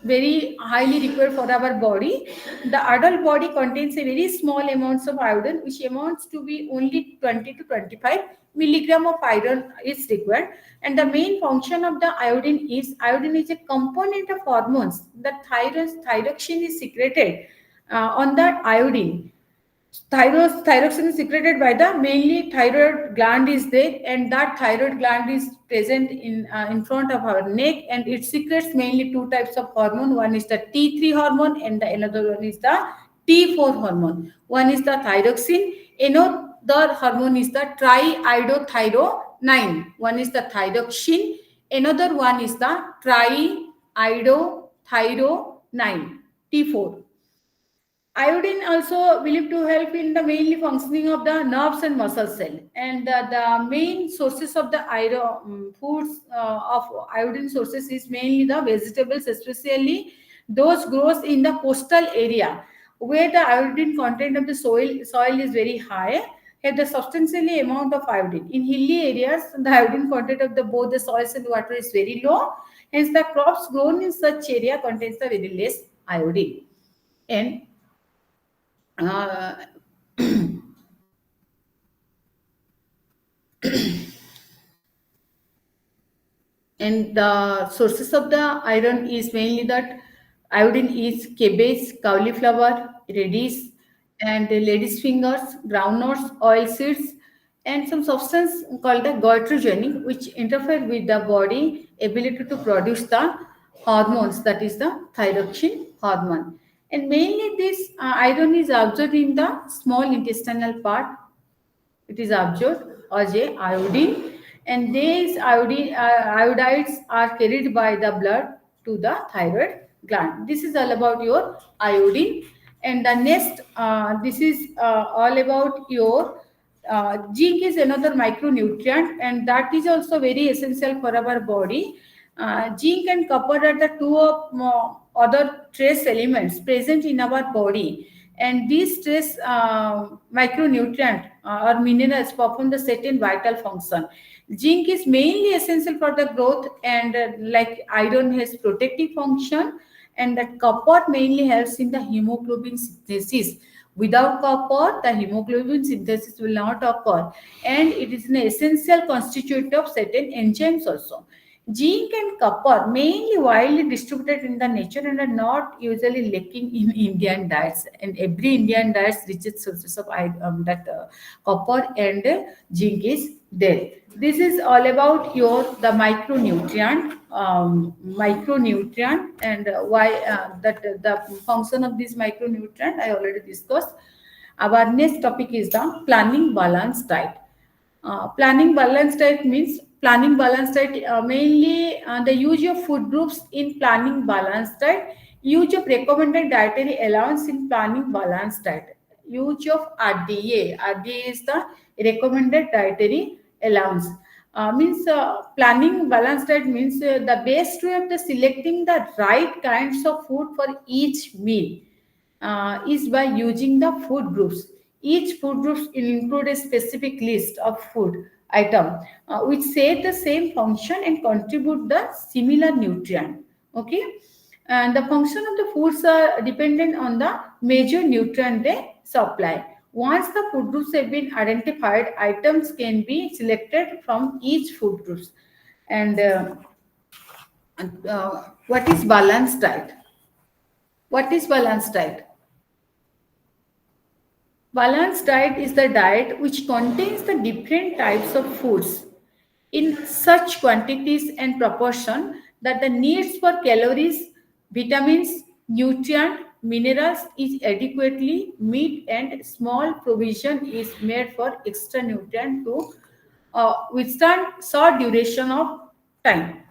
very highly required for our body. The adult body contains a very small amounts of iodine, which amounts to be only 20 to 25 milligram of iron is required. And the main function of the iodine is a component of hormones. The thyroxine is secreted on that iodine. Thyroxine is secreted by the mainly thyroid gland is there, and that thyroid gland is present in front of our neck, and it secretes mainly two types of hormone. One is the T3 hormone, and the another one is the T4 hormone. One is the thyroxine, another hormone is the triiodothyronine. One is the thyroxine, another one is the triiodothyronine, T4. Iodine also believed to help in the mainly functioning of the nerves and muscle cell. And the main sources of the iron foods of iodine sources is mainly the vegetables, especially those grows in the coastal area where the iodine content of the soil is very high. Have the substantially amount of iodine. In hilly areas, the iodine content of both the soils and water is very low. Hence, the crops grown in such area contains the very less iodine. And uh, and the sources of the iron is mainly that iodine is cabbage, cauliflower, radish, and lady's fingers, groundnuts, oil seeds, and some substance called the goitrogenic, which interfere with the body ability to produce the hormones, that is the thyroxine hormone. And mainly this iron is absorbed in the small intestinal part. It is absorbed as a iodine, and these iodides are carried by the blood to the thyroid gland. This is all about your iodine. And the next, this is all about your zinc is another micronutrient, and that is also very essential for our body. Zinc and copper are the two of other trace elements present in our body, and these trace micronutrient or minerals perform the certain vital function. Zinc is mainly essential for the growth, and like iron has protective function, and that copper mainly helps in the hemoglobin synthesis. Without copper, the hemoglobin synthesis will not occur, and it is an essential constituent of certain enzymes also. Zinc and copper mainly widely distributed in the nature and are not usually lacking in Indian diets. And every Indian diet reaches sources of copper and zinc is there. This is all about your the micronutrient, and why that the function of this micronutrient I already discussed. Our next topic is the planning balanced diet. Planning balanced diet means planning balanced diet mainly the use of food groups in planning balanced diet, use of recommended dietary allowance in planning balanced diet, use of RDA. RDA is the recommended dietary allowance. Means planning balanced diet means the best way of the selecting the right kinds of food for each meal is by using the food groups. Each food groups will include a specific list of food item which share the same function and contribute the similar nutrient. Okay, and the function of the foods are dependent on the major nutrient they supply. Once the food groups have been identified, items can be selected from each food groups. And what is balanced diet? What is balanced diet? Balanced diet is the diet which contains the different types of foods in such quantities and proportion that the needs for calories, vitamins, nutrient, minerals is adequately met, and small provision is made for extra nutrient to withstand short duration of time.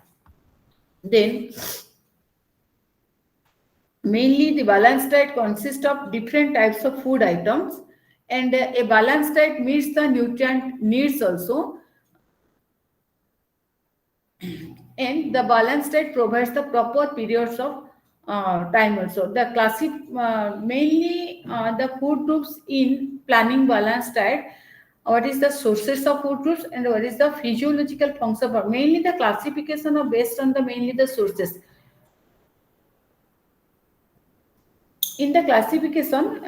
Then mainly, the balanced diet consists of different types of food items, and a balanced diet meets the nutrient needs also. And the balanced diet provides the proper periods of time also. The classic mainly the food groups in planning balanced diet. What is the sources of food groups and what is the physiological function? Mainly the classification are based on the mainly the sources. In the classification,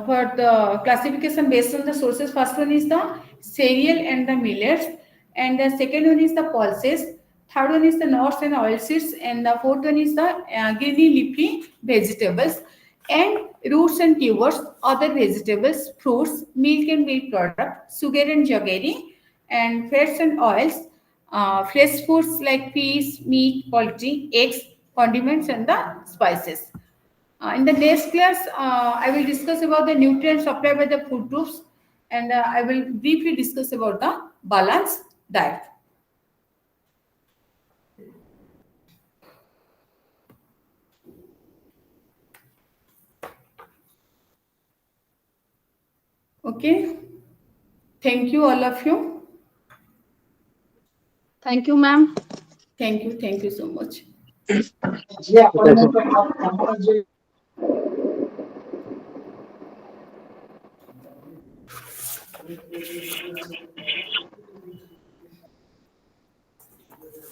for the classification based on the sources, first one is the cereal and the millets, and the second one is the pulses, third one is the nuts and oilseeds, and the fourth one is the greeny leafy vegetables, and roots and tubers, other vegetables, fruits, milk and milk product, sugar and jaggery, and fats and oils, fresh foods like fish, meat, poultry, eggs, condiments, and the spices. In the next class, I will discuss about the nutrients supplied by the food groups, and I will briefly discuss about the balanced diet. Okay. Thank you, all of you. Thank you, ma'am. Thank you. Thank you so much.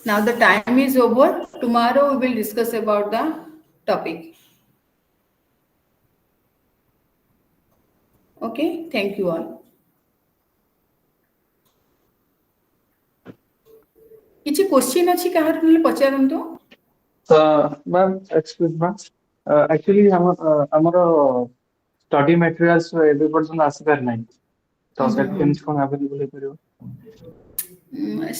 Now the time is over. Tomorrow we will discuss about the topic. Okay, thank you all. किछि question अछि काहर नले पचारंतु? Ma'am excuse ma'am actually हमर study materials एबे person आसीबार नाही तो set केमस कोन available करियो?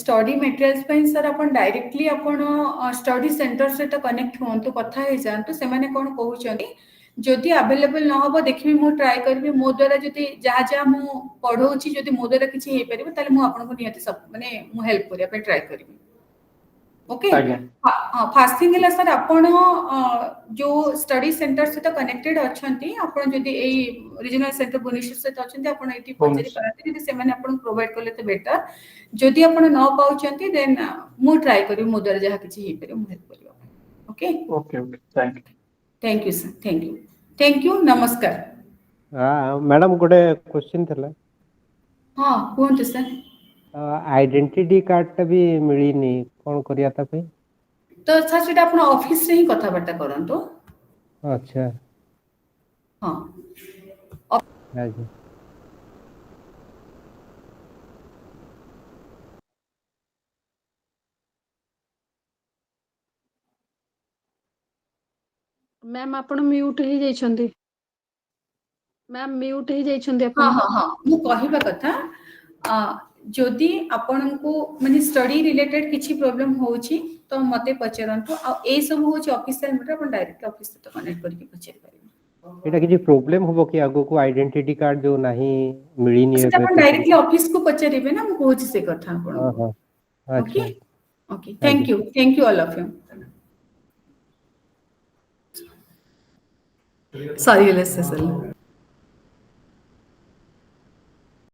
Study materials पे सर अपन डायरेक्टली अपन स्टडी सेंटर से कनेक्ट हुंतु कथा हे जानतु से माने कोन कहउचंदी जदि अवेलेबल न हो देखबी मु ट्राई करबी मो द्वारा जदि जहा जहा मु पढौची जदि मो द्वारा किछि हे परिबो ताले मु आपन को नियति सब माने मु हेल्प करिया पे ट्राई करबी। ओके फर्स्ट थिंग है सर आपण जो स्टडी सेंटर से कनेक्टेड अछंती आपण जदि एई रीजनल सेंटर भुवनेश्वर से अछंती आपण एटी पचरी पारती जदि से माने आपण प्रोवाइड करले तो बेटर जदि आपण न पाउचंती देन मु ट्राई करी मो द्वारा जहा किछि हे परिबो मु हेल्प करियो। Okay okay okay thank you sir thank you नमस्कार। मैडम गोटे क्वेश्चन थला हां कोन सर आइडेंटिटी कार्ड टा भी मिलिनी कोन करिया ता पे तो सर सेटा आपण ऑफिस से ही कथा बार्ता करंतो। अच्छा हां अच्छा मैम आपण म्यूट ही जाइछंती मैम म्यूट ही जाइछंती हाँ आपण। हाँ हाँ मु कहिबा कथा जदि आपण को माने स्टडी रिलेटेड किछि प्रॉब्लम होउची तो मते पचरंतु आ ए सब होउची ऑफिशियल मैटर आपण डायरेक्ट ऑफिस से कनेक्ट करके पचर पारिबे। एटा किछि प्रॉब्लम होबो कि आगो को आइडेंटिटी कार्ड जो नाही मिलिनी सेटा आपण डायरेक्टली ऑफिस को पचरिबे ना मु कहूची से कथा आपण। हां हां ओके अच्छा okay thank you all of you. Sorry let's say